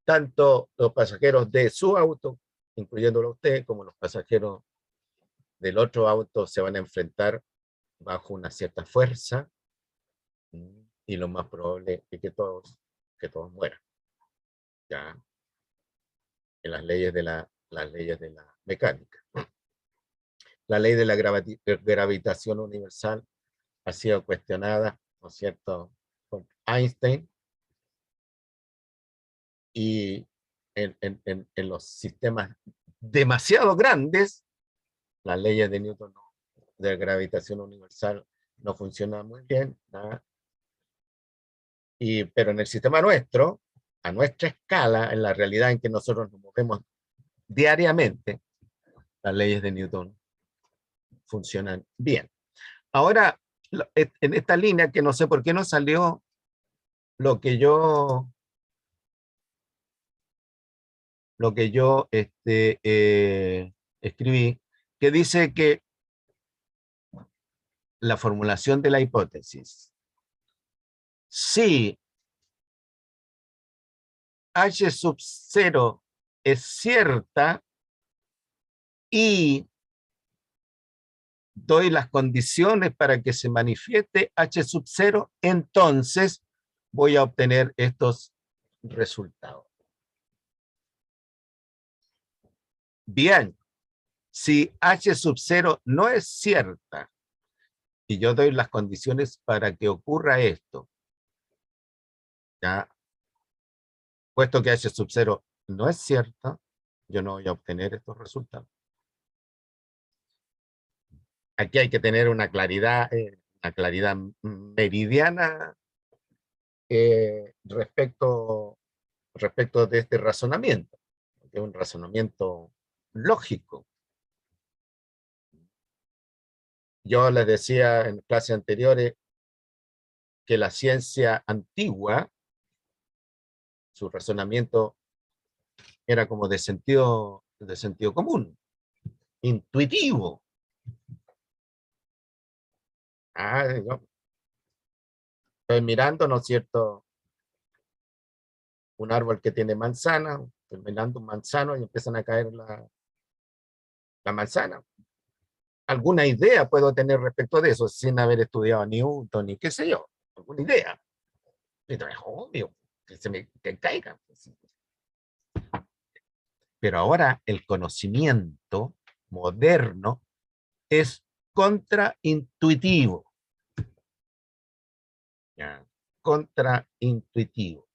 tanto los pasajeros de su auto, incluyéndolo a usted, como los pasajeros del otro auto se van a enfrentar bajo una cierta fuerza, y lo más probable es que todos mueran. Ya, en las leyes de la mecánica. La ley de la gravitación universal ha sido cuestionada, ¿no es cierto?, por Einstein, y en los sistemas demasiado grandes, las leyes de Newton de gravitación universal no funcionan muy bien, ¿no? Pero en el sistema nuestro, a nuestra escala, en la realidad en que nosotros nos movemos diariamente, las leyes de Newton funcionan bien. Ahora, en esta línea, que no sé por qué no salió lo que yo escribí, que dice que la formulación de la hipótesis, si H sub 0 es cierta y doy las condiciones para que se manifieste H sub 0, entonces voy a obtener estos resultados. Bien, si H sub 0 no es cierta y yo doy las condiciones para que ocurra esto, ya, puesto que H sub 0 no es cierta, yo no voy a obtener estos resultados. Aquí hay que tener una claridad meridiana respecto de este razonamiento, que es un razonamiento lógico. Yo les decía en clases anteriores que la ciencia antigua, su razonamiento era como de sentido común, intuitivo. Yo estoy mirando, ¿no es cierto?, un árbol que tiene manzana, estoy mirando un manzano y empiezan a caer la manzana. Alguna idea puedo tener respecto de eso, sin haber estudiado a Newton ni qué sé yo, alguna idea. Pero es obvio que caiga. Pero ahora el conocimiento moderno es contraintuitivo. ¿Ya? Contraintuitivo.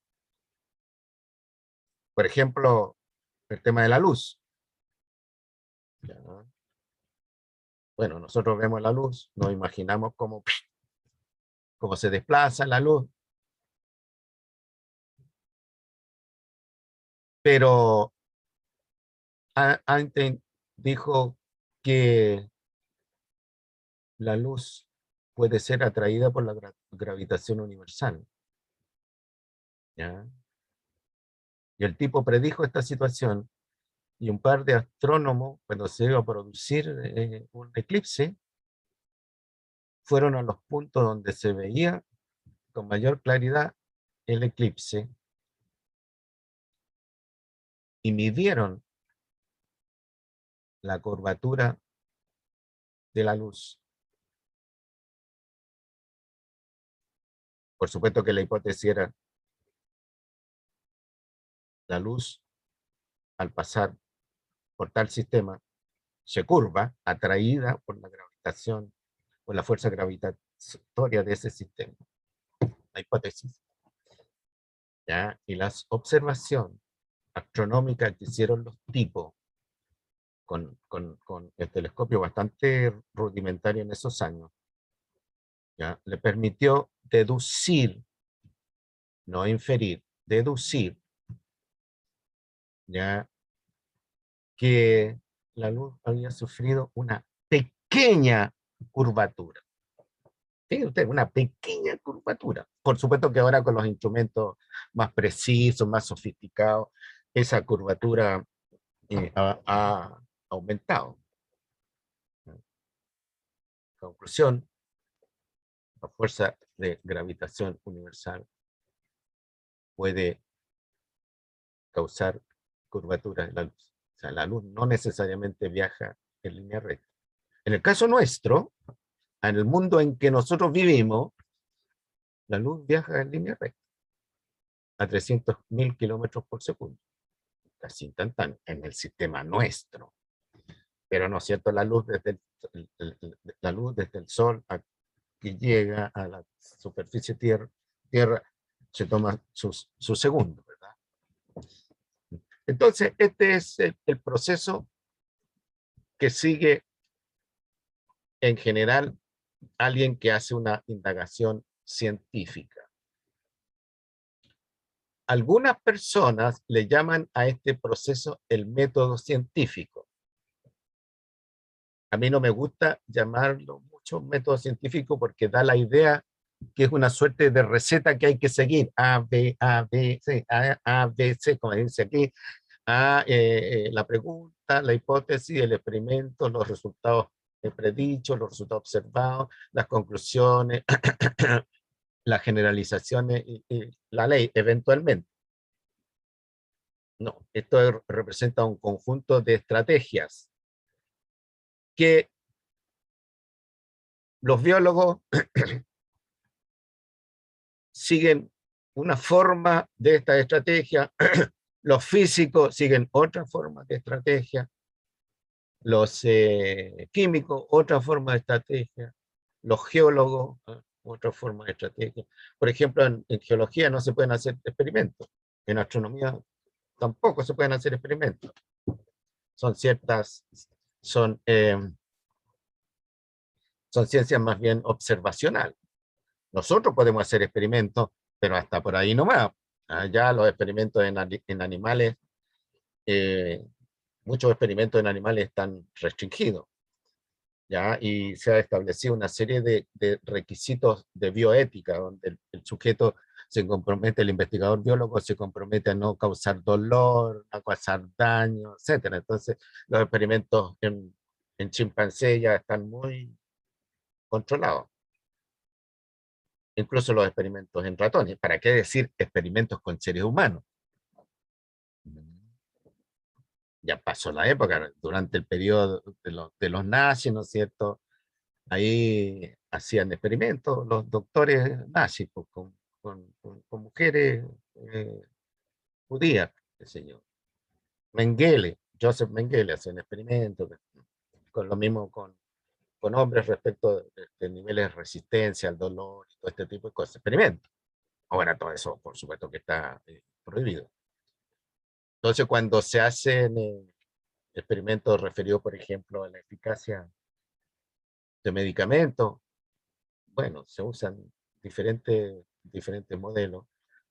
Por ejemplo, el tema de la luz. ¿Ya? Bueno, nosotros vemos la luz, nos imaginamos cómo se desplaza la luz. Pero Einstein dijo que la luz puede ser atraída por la gravitación universal. ¿Ya? Y el tipo predijo esta situación, y un par de astrónomos, cuando se iba a producir un eclipse, fueron a los puntos donde se veía con mayor claridad el eclipse y midieron la curvatura de la luz. Por supuesto que la hipótesis era la luz, al pasar por tal sistema, se curva, atraída por la gravitación, por la fuerza gravitatoria de ese sistema. La hipótesis. ¿Ya? Y las observaciones astronómicas que hicieron los tipos con el telescopio bastante rudimentario en esos años, ¿ya?, le permitió deducir, no inferir, deducir, ya, que la luz había sufrido una pequeña curvatura. Fíjense usted, una pequeña curvatura. Por supuesto que ahora con los instrumentos más precisos, más sofisticados, esa curvatura ha aumentado. Conclusión: la fuerza de gravitación universal puede causar curvatura en la luz. O sea, la luz no necesariamente viaja en línea recta. En el caso nuestro, en el mundo en que nosotros vivimos, la luz viaja en línea recta a 300.000 kilómetros por segundo, casi instantáneo, en el sistema nuestro. Pero no es cierto, la luz desde la luz desde el sol que llega a la superficie tierra se toma su segundo, ¿verdad? Entonces, este es el proceso que sigue en general alguien que hace una indagación científica. Algunas personas le llaman a este proceso el método científico. A mí no me gusta llamarlo mucho método científico porque da la idea que es una suerte de receta que hay que seguir. A, B, C, A, B, C, como dice aquí. La pregunta, la hipótesis, el experimento, los resultados predichos, los resultados observados, las conclusiones, las generalizaciones y la ley, eventualmente. No, esto representa un conjunto de estrategias que los biólogos siguen una forma de esta estrategia, los físicos siguen otra forma de estrategia, los químicos otra forma de estrategia, los geólogos otra forma de estrategia. Por ejemplo, en geología no se pueden hacer experimentos, en astronomía tampoco se pueden hacer experimentos. Son ciencias más bien observacionales. Nosotros podemos hacer experimentos, pero hasta por ahí nomás. Ya los experimentos en animales, muchos experimentos en animales están restringidos, ¿ya? Y se ha establecido una serie de requisitos de bioética, donde el sujeto se compromete, el investigador biólogo se compromete a no causar dolor, a causar daño, etc. Entonces, los experimentos en chimpancé ya están muy controlados. Incluso los experimentos en ratones. ¿Para qué decir experimentos con seres humanos? Ya pasó la época, durante el periodo de los nazis, ¿no es cierto? Ahí hacían experimentos los doctores nazis pues, con mujeres judías, qué sé yo. Mengele, Joseph Mengele hacía un experimento, con lo mismo con hombres respecto de niveles de resistencia al dolor y todo este tipo de cosas, experimentos. Ahora todo eso, por supuesto que está prohibido. Entonces, cuando se hacen experimentos referidos, por ejemplo, a la eficacia de medicamentos, bueno, se usan diferentes modelos.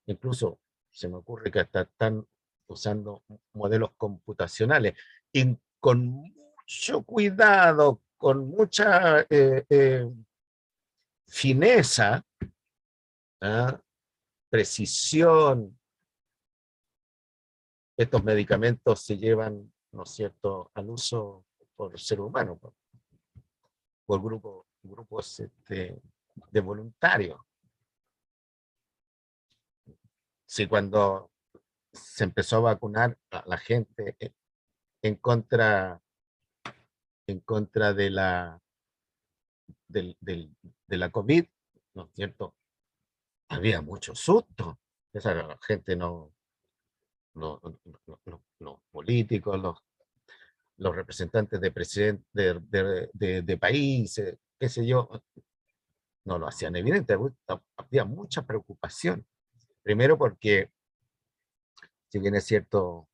Incluso se me ocurre que hasta están usando modelos computacionales. Y con mucho cuidado, con mucha fineza, ¿ah? Precisión, estos medicamentos se llevan, ¿no es cierto?, al uso por ser humano, por grupos de voluntarios. Sí, cuando se empezó a vacunar a la gente en contra de la COVID, ¿no es cierto?, había mucho susto. Esa la gente los políticos, los representantes de países, qué sé yo, no lo hacían evidente. Había mucha preocupación. Primero porque, si bien es cierto,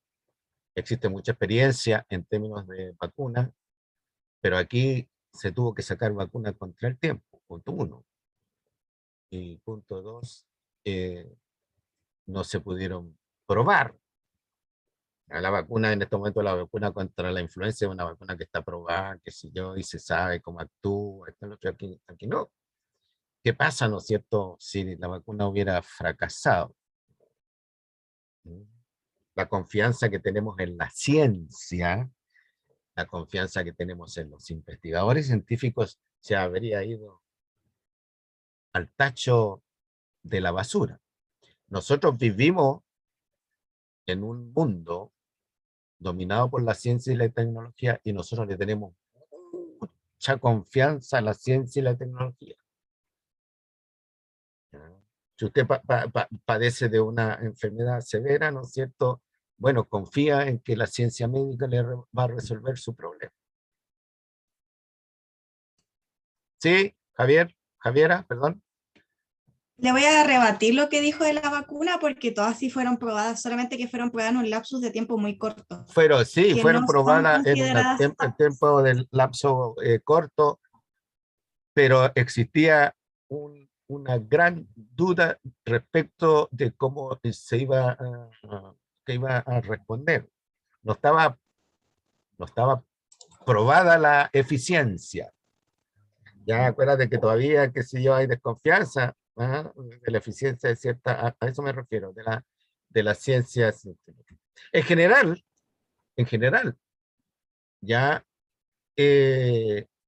existe mucha experiencia en términos de vacunas, pero aquí se tuvo que sacar vacuna contra el tiempo, punto uno. Y punto dos, no se pudieron probar. La vacuna, en este momento, la vacuna contra la influenza es una vacuna que está probada, qué sé yo, y se sabe cómo actúa, aquí no. ¿Qué pasa, no es cierto, si la vacuna hubiera fracasado? La confianza que tenemos en la ciencia, la confianza que tenemos en los investigadores científicos, se habría ido al tacho de la basura. Nosotros vivimos en un mundo dominado por la ciencia y la tecnología, y nosotros le tenemos mucha confianza en la ciencia y la tecnología. ¿Ya? Si usted padece de una enfermedad severa, ¿no es cierto? Bueno, confía en que la ciencia médica le va a resolver su problema. Sí, Javiera, perdón. Le voy a rebatir lo que dijo de la vacuna porque todas sí fueron probadas, solamente que fueron probadas en un lapsus de tiempo muy corto, Sí, que fueron no son probadas en un consideradas aptas. tiempo del lapso corto, pero existía una gran duda respecto de cómo se iba que iba a responder. No estaba, no estaba probada la eficiencia. Ya acuérdate que todavía, qué sé yo, hay desconfianza de la eficiencia de cierta, a eso me refiero, de las ciencias. En general, ya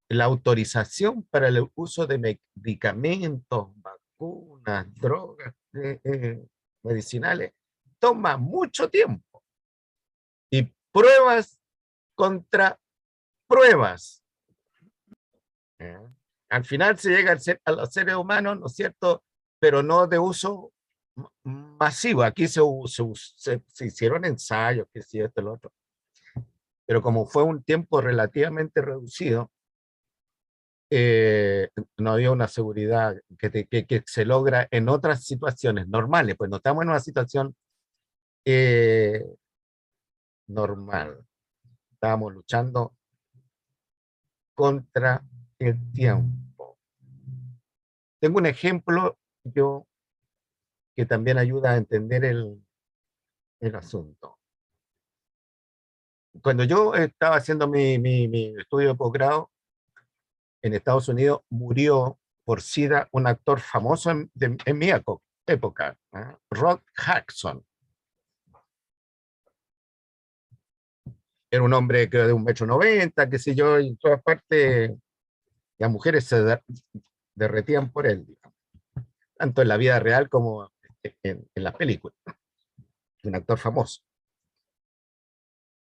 la autorización para el uso de medicamentos, vacunas, drogas medicinales, toma mucho tiempo. Y pruebas contra pruebas. ¿Eh? Al final se llega a los seres humanos, ¿no es cierto? Pero no de uso masivo. Aquí se hicieron ensayos, que sí, esto, lo otro. Pero como fue un tiempo relativamente reducido, no había una seguridad que se logra en otras situaciones normales, pues no estamos en una situación eh, normal. Estábamos luchando contra el tiempo. Tengo un ejemplo yo que también ayuda a entender el asunto. Cuando yo estaba haciendo mi estudio de posgrado en Estados Unidos, murió por SIDA un actor famoso en mi época, Rod Hudson. Era un hombre que de 1,90 m, qué sé yo, y en todas partes las mujeres se derretían por él, digamos, tanto en la vida real como en las películas. Un actor famoso,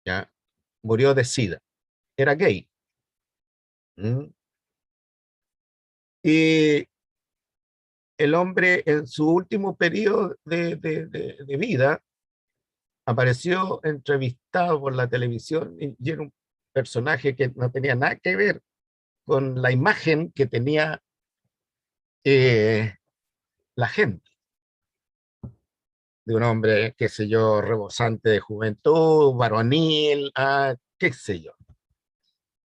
¿ya? Murió de SIDA. Era gay. ¿Mm? Y el hombre en su último periodo de vida apareció entrevistado por la televisión y era un personaje que no tenía nada que ver con la imagen que tenía la gente, de un hombre, qué sé yo, rebosante de juventud, varonil, qué sé yo.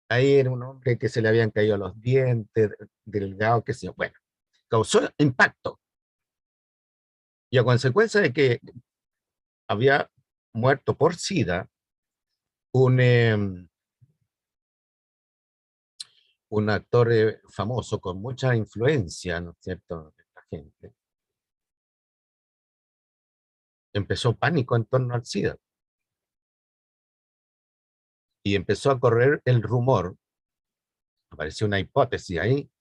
Ahí era un hombre que se le habían caído los dientes, delgado, qué sé yo. Bueno, causó impacto. Y a consecuencia de que había muerto por SIDA, un actor famoso con mucha influencia, ¿no es cierto?, de la gente, empezó pánico en torno al SIDA. Y empezó a correr el rumor, apareció una hipótesis ahí,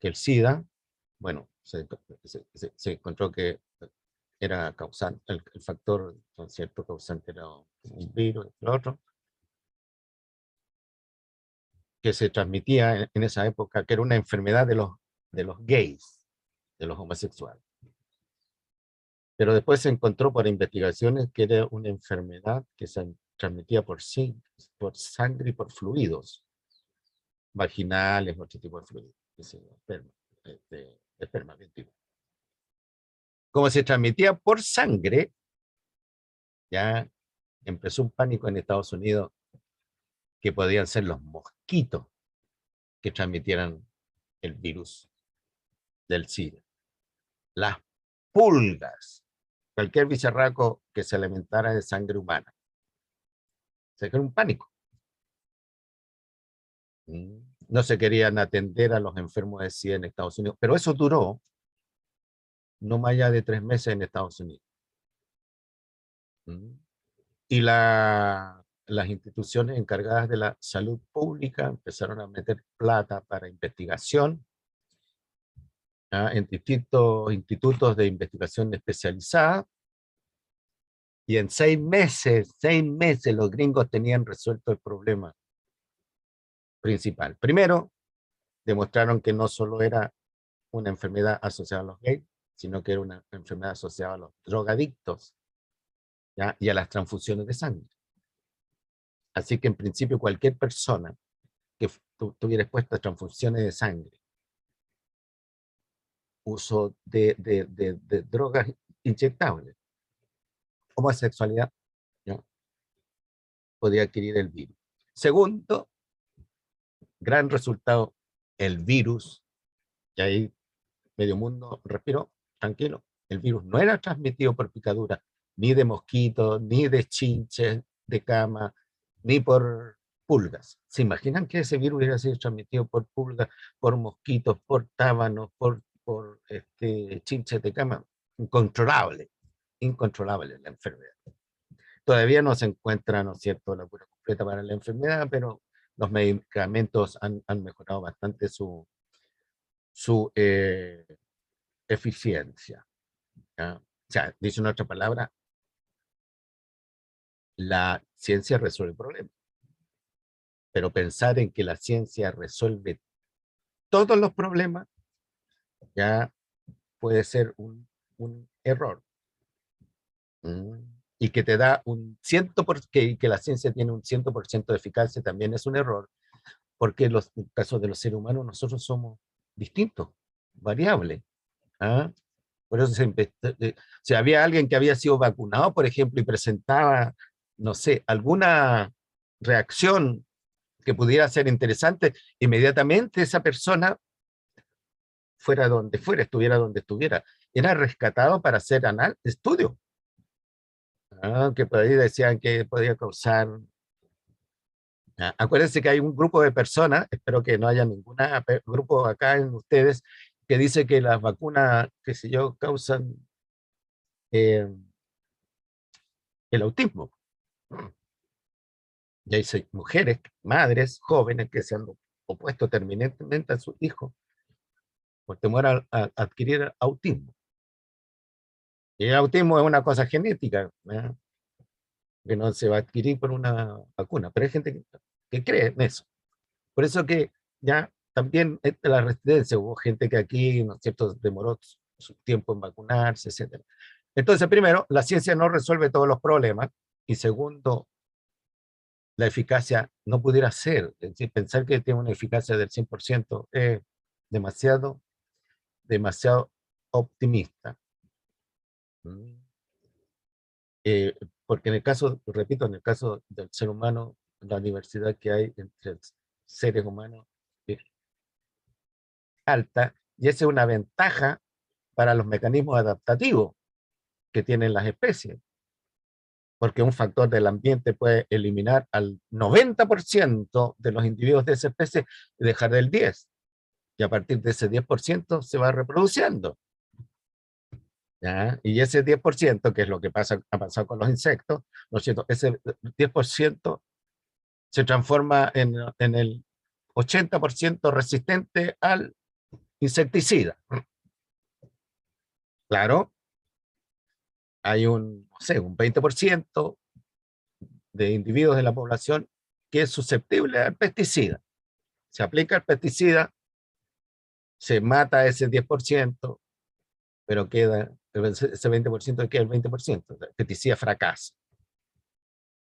que el SIDA, bueno, se encontró que era causante, el factor, ¿no es cierto?, causante era un virus, lo otro, que se transmitía en esa época, que era una enfermedad de los gays, de los homosexuales. Pero después se encontró por investigaciones que era una enfermedad que se transmitía por sangre y por fluidos vaginales, otro tipo de fluidos, esperma, bien tipo. Como se transmitía por sangre, ya empezó un pánico en Estados Unidos que podían ser los mosquitos que transmitieran el virus del SIDA. Las pulgas, cualquier bicharraco que se alimentara de sangre humana. Se creó un pánico. No se querían atender a los enfermos de SIDA en Estados Unidos, pero eso duró no más allá de 3 meses en Estados Unidos. Y las instituciones encargadas de la salud pública empezaron a meter plata para investigación en distintos institutos de investigación especializada, y en 6 meses los gringos tenían resuelto el problema principal. Primero, demostraron que no solo era una enfermedad asociada a los gays, sino que era una enfermedad asociada a los drogadictos, ¿ya? Y a las transfusiones de sangre. Así que en principio cualquier persona que tuviera expuesta a transfusiones de sangre, uso de drogas inyectables, homosexualidad, ¿ya? Podía adquirir el virus. Segundo, gran resultado, el virus, y ahí medio mundo respiró, tranquilo, el virus no era transmitido por picadura, ni de mosquitos, ni de chinches de cama, ni por pulgas. ¿Se imaginan que ese virus hubiera sido transmitido por pulgas, por mosquitos, por tábanos, por chinches de cama? Incontrolable, incontrolable la enfermedad. Todavía no se encuentra, ¿no es cierto?, la cura completa para la enfermedad, pero los medicamentos han mejorado bastante su eficiencia, ¿ya? O sea, dice en otra palabra, la ciencia resuelve problemas, pero pensar en que la ciencia resuelve todos los problemas ya puede ser un error. Y que te da un 100%, que la ciencia tiene un 100% de eficacia también es un error, porque en los casos de los seres humanos nosotros somos distintos, variables. ¿Ah? Por eso si había alguien que había sido vacunado, por ejemplo, y presentaba, no sé, alguna reacción que pudiera ser interesante, inmediatamente esa persona, fuera donde fuera, estuviera donde estuviera, era rescatado para hacer estudio. Que por ahí decían que podía causar. Acuérdense que hay un grupo de personas, espero que no haya ningún grupo acá en ustedes, que dice que las vacunas, qué sé yo, causan el autismo. Y hay mujeres, madres, jóvenes que se han opuesto terminantemente a sus hijos por temor a adquirir autismo. Y el autismo es una cosa genética, ¿eh? Que no se va a adquirir por una vacuna, pero hay gente que cree en eso. Por eso que ya también la resistencia, hubo gente que aquí, ¿no es cierto?, demoró su tiempo en vacunarse, etc. Entonces, primero, la ciencia no resuelve todos los problemas, y segundo, la eficacia no pudiera ser, es decir, pensar que tiene una eficacia del 100% es demasiado, demasiado optimista. Porque en el caso, repito, en el caso del ser humano, la diversidad que hay entre seres humanos es alta, y esa es una ventaja para los mecanismos adaptativos que tienen las especies, porque un factor del ambiente puede eliminar al 90% de los individuos de esa especie y dejar el 10%, y a partir de ese 10% se va reproduciendo. ¿Ya? Y ese 10%, que es lo que ha pasado con los insectos, ¿no es cierto?, ese 10% se transforma en el 80% resistente al insecticida. Claro, hay no sé, un 20% de individuos de la población que es susceptible al pesticida. Se aplica el pesticida, se mata ese 10%, pero queda ese 20%, queda el 20%. El pesticida fracasa.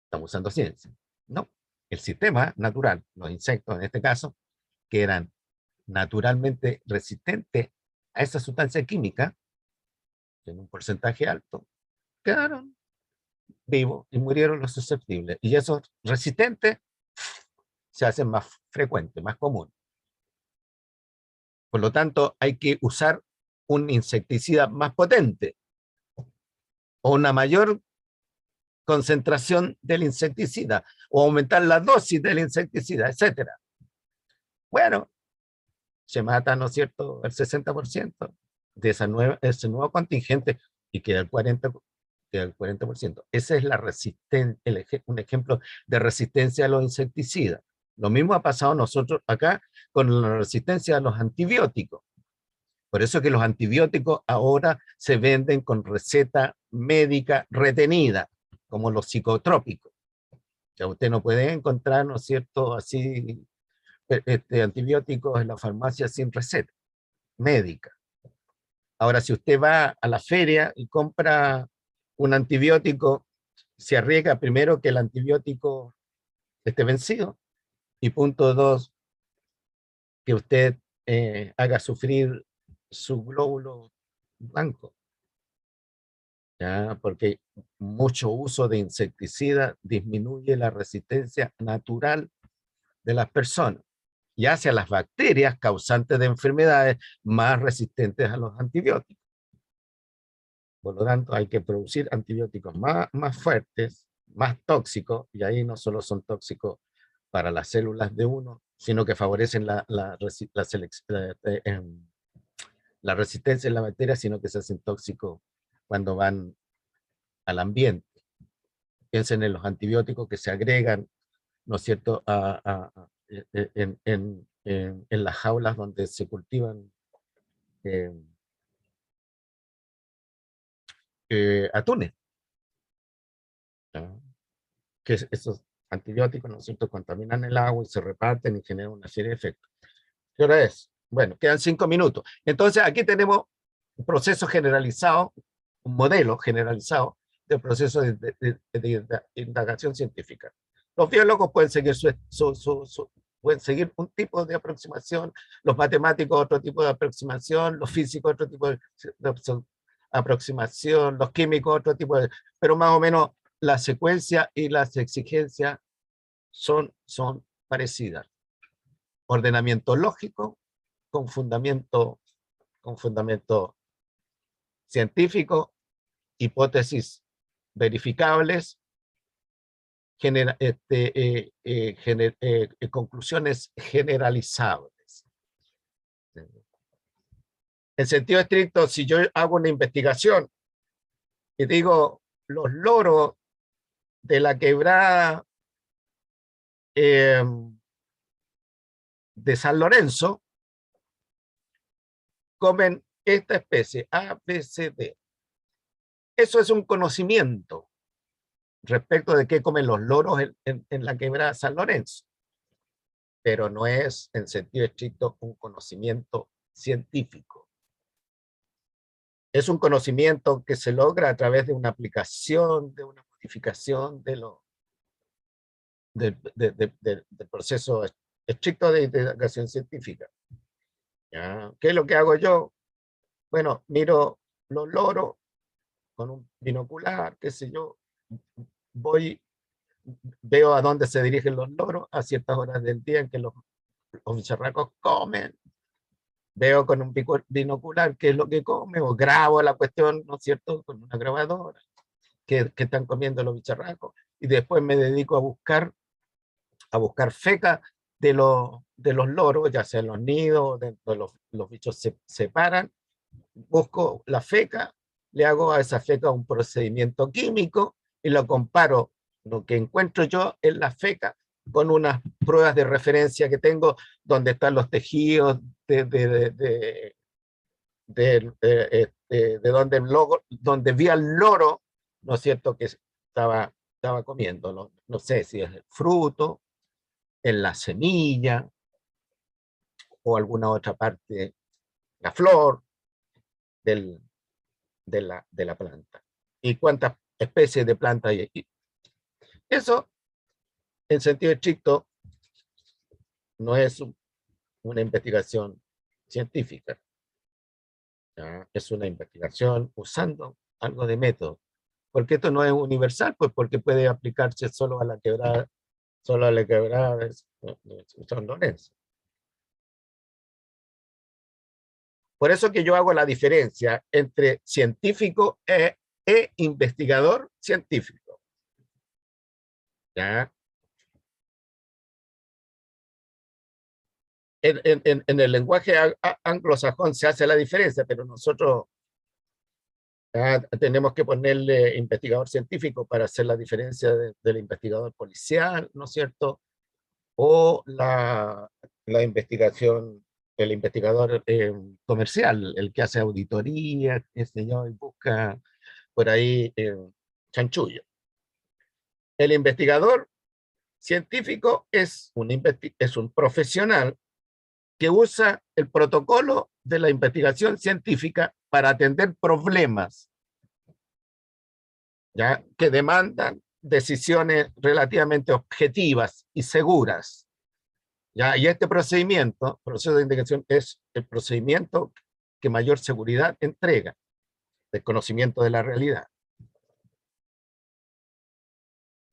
Estamos usando ciencia. No, el sistema natural, los insectos en este caso, que eran naturalmente resistentes a esa sustancia química, en un porcentaje alto, quedaron vivos y murieron los susceptibles. Y esos resistentes se hacen más frecuentes, más comunes. Por lo tanto, hay que usar un insecticida más potente o una mayor concentración del insecticida o aumentar la dosis del insecticida, etc. Bueno, se mata, ¿no es cierto?, el 60% de ese nuevo contingente y queda el 40%. Esa es la resistencia, un ejemplo de resistencia a los insecticidas. Lo mismo ha pasado nosotros acá con la resistencia a los antibióticos. Por eso que los antibióticos ahora se venden con receta médica retenida, como los psicotrópicos. Ya usted no puede encontrar, ¿no es cierto?, así antibióticos en la farmacia sin receta médica. Ahora, si usted va a la feria y compra un antibiótico, se arriesga primero que el antibiótico esté vencido, y punto 2, que usted haga sufrir su glóbulo blanco, ¿ya? Porque mucho uso de insecticida disminuye la resistencia natural de las personas y hace a las bacterias causantes de enfermedades más resistentes a los antibióticos. Por lo tanto, hay que producir antibióticos más fuertes, más tóxicos, y ahí no solo son tóxicos para las células de uno, sino que favorecen la resistencia en la bacteria, sino que se hacen tóxicos cuando van al ambiente. Piensen en los antibióticos que se agregan, ¿no es cierto?, en las jaulas donde se cultivan atunes, ¿no? Que esos antibióticos, ¿no es cierto?, contaminan el agua y se reparten y generan una serie de efectos. ¿Qué hora es? Bueno, quedan 5 minutos. Entonces, aquí tenemos un proceso generalizado, un modelo generalizado del proceso de indagación científica. Los biólogos pueden seguir, pueden seguir un tipo de aproximación, los matemáticos otro tipo de aproximación, los físicos otro tipo de aproximación, los químicos otro tipo de... Pero más o menos la secuencia y las exigencias son parecidas. Ordenamiento lógico con fundamento científico, hipótesis verificables, conclusiones generalizables. En sentido estricto, si yo hago una investigación y digo los loros de la quebrada de San Lorenzo comen esta especie, A, B, C, D. Eso es un conocimiento respecto de qué comen los loros en la quebrada de San Lorenzo, pero no es en sentido estricto un conocimiento científico. Es un conocimiento que se logra a través de una aplicación, de una modificación del proceso estricto de investigación científica. ¿Ya? ¿Qué es lo que hago yo? Bueno, miro los loros con un binocular, qué sé yo, veo a dónde se dirigen los loros a ciertas horas del día en que los bicharracos comen, veo con un binocular qué es lo que come, o grabo la cuestión, ¿no es cierto?, con una grabadora, que están comiendo los bicharracos, y después me dedico a buscar feca de los loros, ya sea en los nidos, los bichos se separan, busco la feca, le hago a esa feca un procedimiento químico y lo comparo lo que encuentro yo en la feca con unas pruebas de referencia que tengo donde están los tejidos de donde vi al loro, ¿no es cierto?, que estaba comiendo, no sé si es el fruto, en la semilla, o alguna otra parte, la flor de la planta. ¿Y cuántas especies de plantas hay aquí? Eso, en sentido estricto, no es una investigación científica. ¿Ya? Es una investigación usando algo de método. Porque esto no es universal, pues porque puede aplicarse solo a la quebrada de San Lorenzo. Por eso que yo hago la diferencia entre científico e investigador científico. ¿Ya? En el lenguaje anglosajón se hace la diferencia, pero nosotros tenemos que ponerle investigador científico para hacer la diferencia del investigador policial, ¿no es cierto? O la investigación, el investigador comercial, el que hace auditoría, qué sé yo, y busca por ahí chanchullo. El investigador Científico es es un profesional que usa el protocolo de la investigación científica para atender problemas, ¿ya?, que demandan decisiones relativamente objetivas y seguras, ¿ya? Y este procedimiento, proceso de investigación, es el procedimiento que mayor seguridad entrega, del conocimiento de la realidad.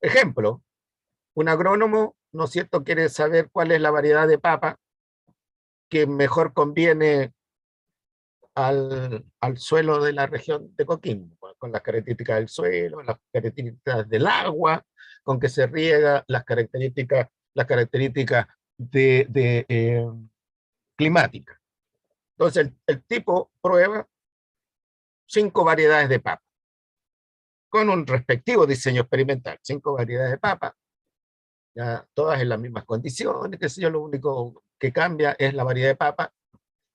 Ejemplo, un agrónomo, ¿no es cierto?, quiere saber cuál es la variedad de papa que mejor conviene al suelo de la región de Coquimbo, con las características del suelo, las características del agua, con que se riega, las características climáticas. Entonces el tipo prueba 5 variedades de papa, con un respectivo diseño experimental, 5 variedades de papa, ya todas en las mismas condiciones, que sé yo, lo único que cambia es la variedad de papa,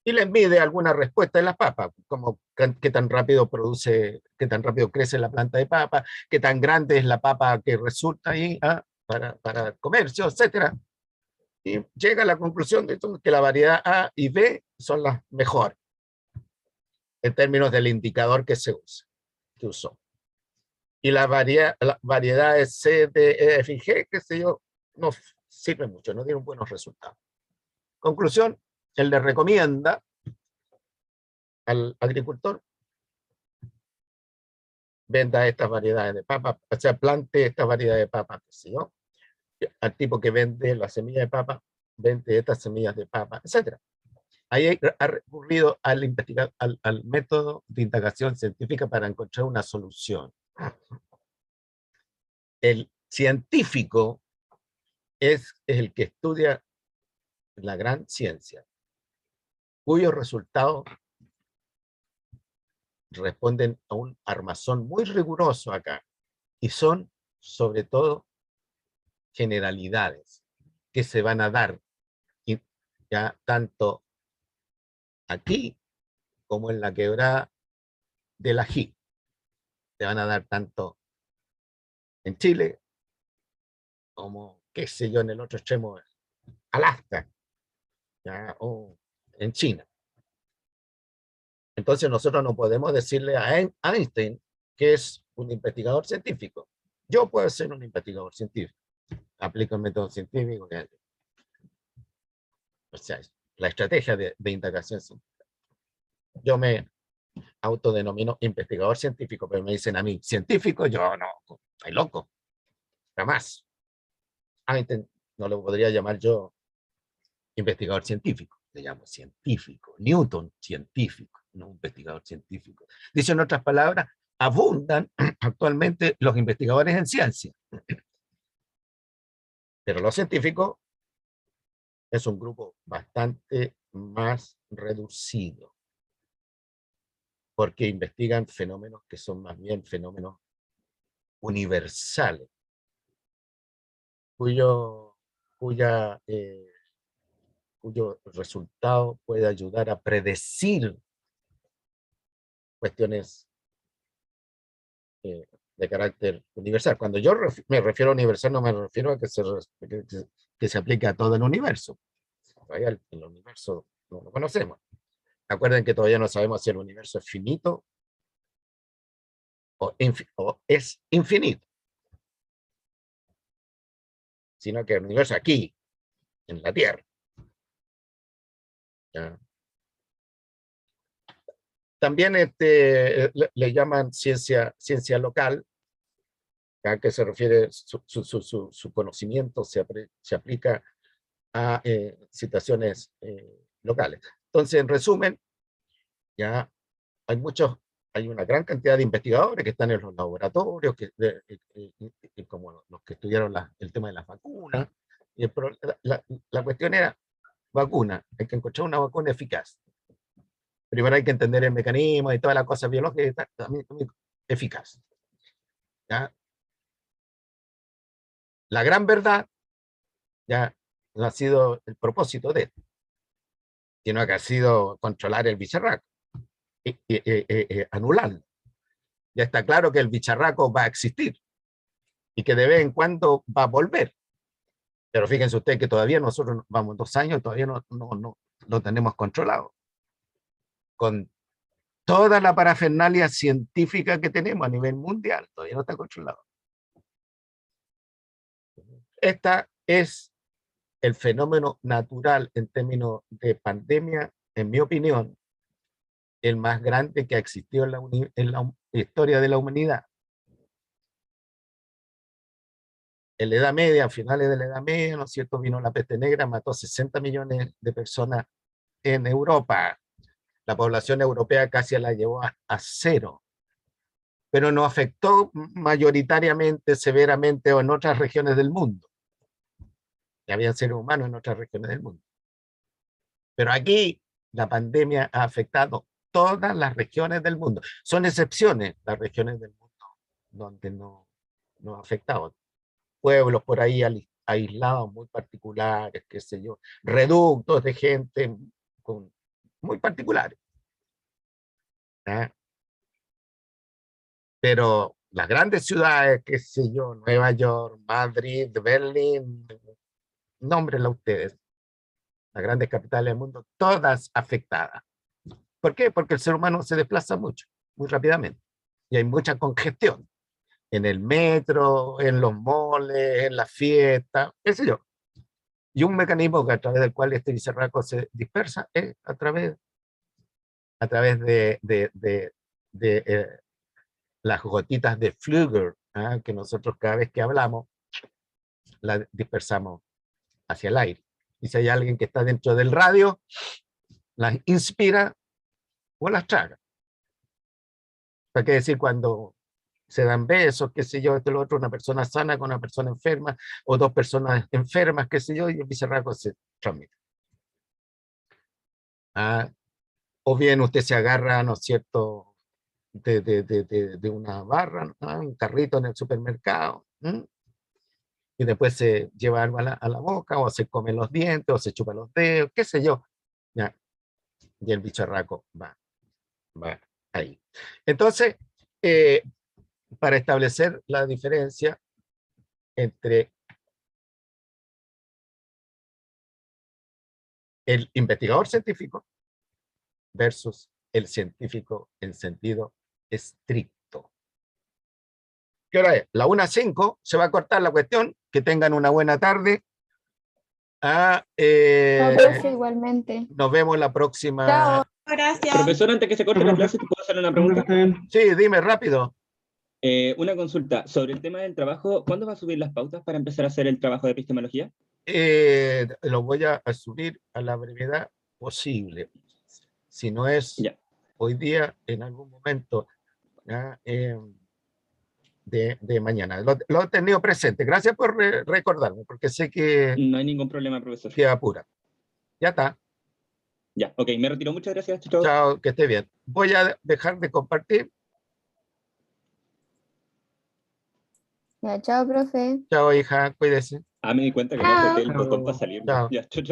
y les mide alguna respuesta de las papas, como qué tan rápido qué tan rápido crece la planta de papa, qué tan grande es la papa que resulta ahí para comercio, etcétera. Y llega a la conclusión de que la variedad A y B son las mejores, en términos del indicador que se usa, que usó. Y las variedades C, D, E, F y G, qué sé yo, no sirven mucho, no dieron buenos resultados. Conclusión, él le recomienda al agricultor: venda estas variedades de papa, o sea, plante estas variedades de papa, qué sé yo. Al tipo que vende la semilla de papa, vende estas semillas de papa, etc. Ahí ha recurrido al método de indagación científica para encontrar una solución. El científico es el que estudia la gran ciencia, cuyos resultados responden a un armazón muy riguroso acá, y son, sobre todo, generalidades que se van a dar ya tanto aquí como en la quebrada del Ají. Se van a dar tanto en Chile como, qué sé yo, en el otro extremo, Alaska, ¿ya?, o en China. Entonces nosotros no podemos decirle a Einstein que es un investigador científico. Yo puedo ser un investigador científico, aplico el método científico, o sea, la estrategia de indagación científica. Yo me autodenomino investigador científico, pero me dicen a mí, científico, yo no, estoy loco, jamás. Einstein no lo podría llamar yo investigador científico, le llamo científico. Newton, científico, no investigador científico. Dicho en otras palabras, abundan actualmente los investigadores en ciencia, pero los científicos es un grupo bastante más reducido, porque investigan fenómenos que son más bien fenómenos universales, cuyo resultado puede ayudar a predecir cuestiones de carácter universal. Cuando yo me refiero a universal, no me refiero a que se aplique a todo el universo. Todavía el universo no lo conocemos. Acuerden que todavía no sabemos si el universo es finito o es infinito, sino que el universo aquí, en la Tierra. ¿Ya? También le llaman ciencia local, ¿ya?, que se refiere, su conocimiento se aplica a situaciones locales. Entonces, en resumen, ya hay una gran cantidad de investigadores que están en los laboratorios, como los que estudiaron el tema de las vacunas. Y la cuestión era vacuna, hay que encontrar una vacuna eficaz. Primero hay que entender el mecanismo y todas las cosas biológicas, también eficaz. ¿Ya? La gran verdad ya no ha sido el propósito de esto, sino que ha sido controlar el bicharraco, anularlo. Ya está claro que el bicharraco va a existir y que de vez en cuando va a volver. Pero fíjense ustedes que todavía nosotros vamos 2 años, todavía no lo tenemos controlado. Con toda la parafernalia científica que tenemos a nivel mundial, todavía no está controlado. Esta es el fenómeno natural en términos de pandemia, en mi opinión, el más grande que ha existido en la historia de la humanidad. En la Edad Media, a finales de la Edad Media, ¿no es cierto?, vino la peste negra, mató 60 millones de personas en Europa. La población europea casi la llevó a cero, pero no afectó mayoritariamente, severamente, o en otras regiones del mundo. Y había seres humanos en otras regiones del mundo. Pero aquí la pandemia ha afectado todas las regiones del mundo. Son excepciones las regiones del mundo donde no ha afectado. Pueblos por ahí aislados, muy particulares, qué sé yo, reductos de gente muy particulares. ¿Ah? Pero las grandes ciudades, qué sé yo, Nueva York, Madrid, Berlín, nómbrenla ustedes, las grandes capitales del mundo, todas afectadas. ¿Por qué? Porque el ser humano se desplaza mucho, muy rápidamente, y hay mucha congestión en el metro, en los moles, en las fiestas, qué sé yo. Y un mecanismo a través del cual este bicharraco se dispersa es a través de las gotitas de Flügel, ¿ah? Que nosotros cada vez que hablamos las dispersamos hacia el aire. Y si hay alguien que está dentro del radio, las inspira o las traga. ¿Para qué decir cuando se dan besos, qué sé yo, esto y lo otro, una persona sana con una persona enferma, o dos personas enfermas, qué sé yo, y el bicharraco se transmite? ¿Ah? O bien usted se agarra, ¿no es cierto?, de una barra, ¿no?, un carrito en el supermercado, y después se lleva algo a la boca, o se come los dientes, o se chupa los dedos, qué sé yo, ¿ya? Y el bicharraco va ahí. Entonces, para establecer la diferencia entre el investigador científico versus el científico en sentido estricto. ¿Qué hora es? La 1:05, se va a cortar la cuestión. Que tengan una buena tarde. Profe, igualmente. Nos vemos la próxima. Chao. Gracias. Profesor, antes que se corte la Profe. clase, ¿te puedo hacer una Creo que pregunta? está bien. Sí, dime rápido. Una consulta sobre el tema del trabajo. ¿Cuándo va a subir las pautas para empezar a hacer el trabajo de epistemología? Lo voy a subir a la brevedad posible. Si no es Ya. hoy día, en algún momento, ¿ya? De mañana. Lo he tenido presente. Gracias por recordarme, porque sé que No hay ningún problema, profesor. apura. Ya está. Ya, ok, me retiro. Muchas gracias. Chao. Chao, que esté bien. Voy a dejar de compartir. Ya, chao, profe. Chao, hija, cuídese. Me di cuenta que no Chao. apreté el botón para salir. Chao. Ya, chao.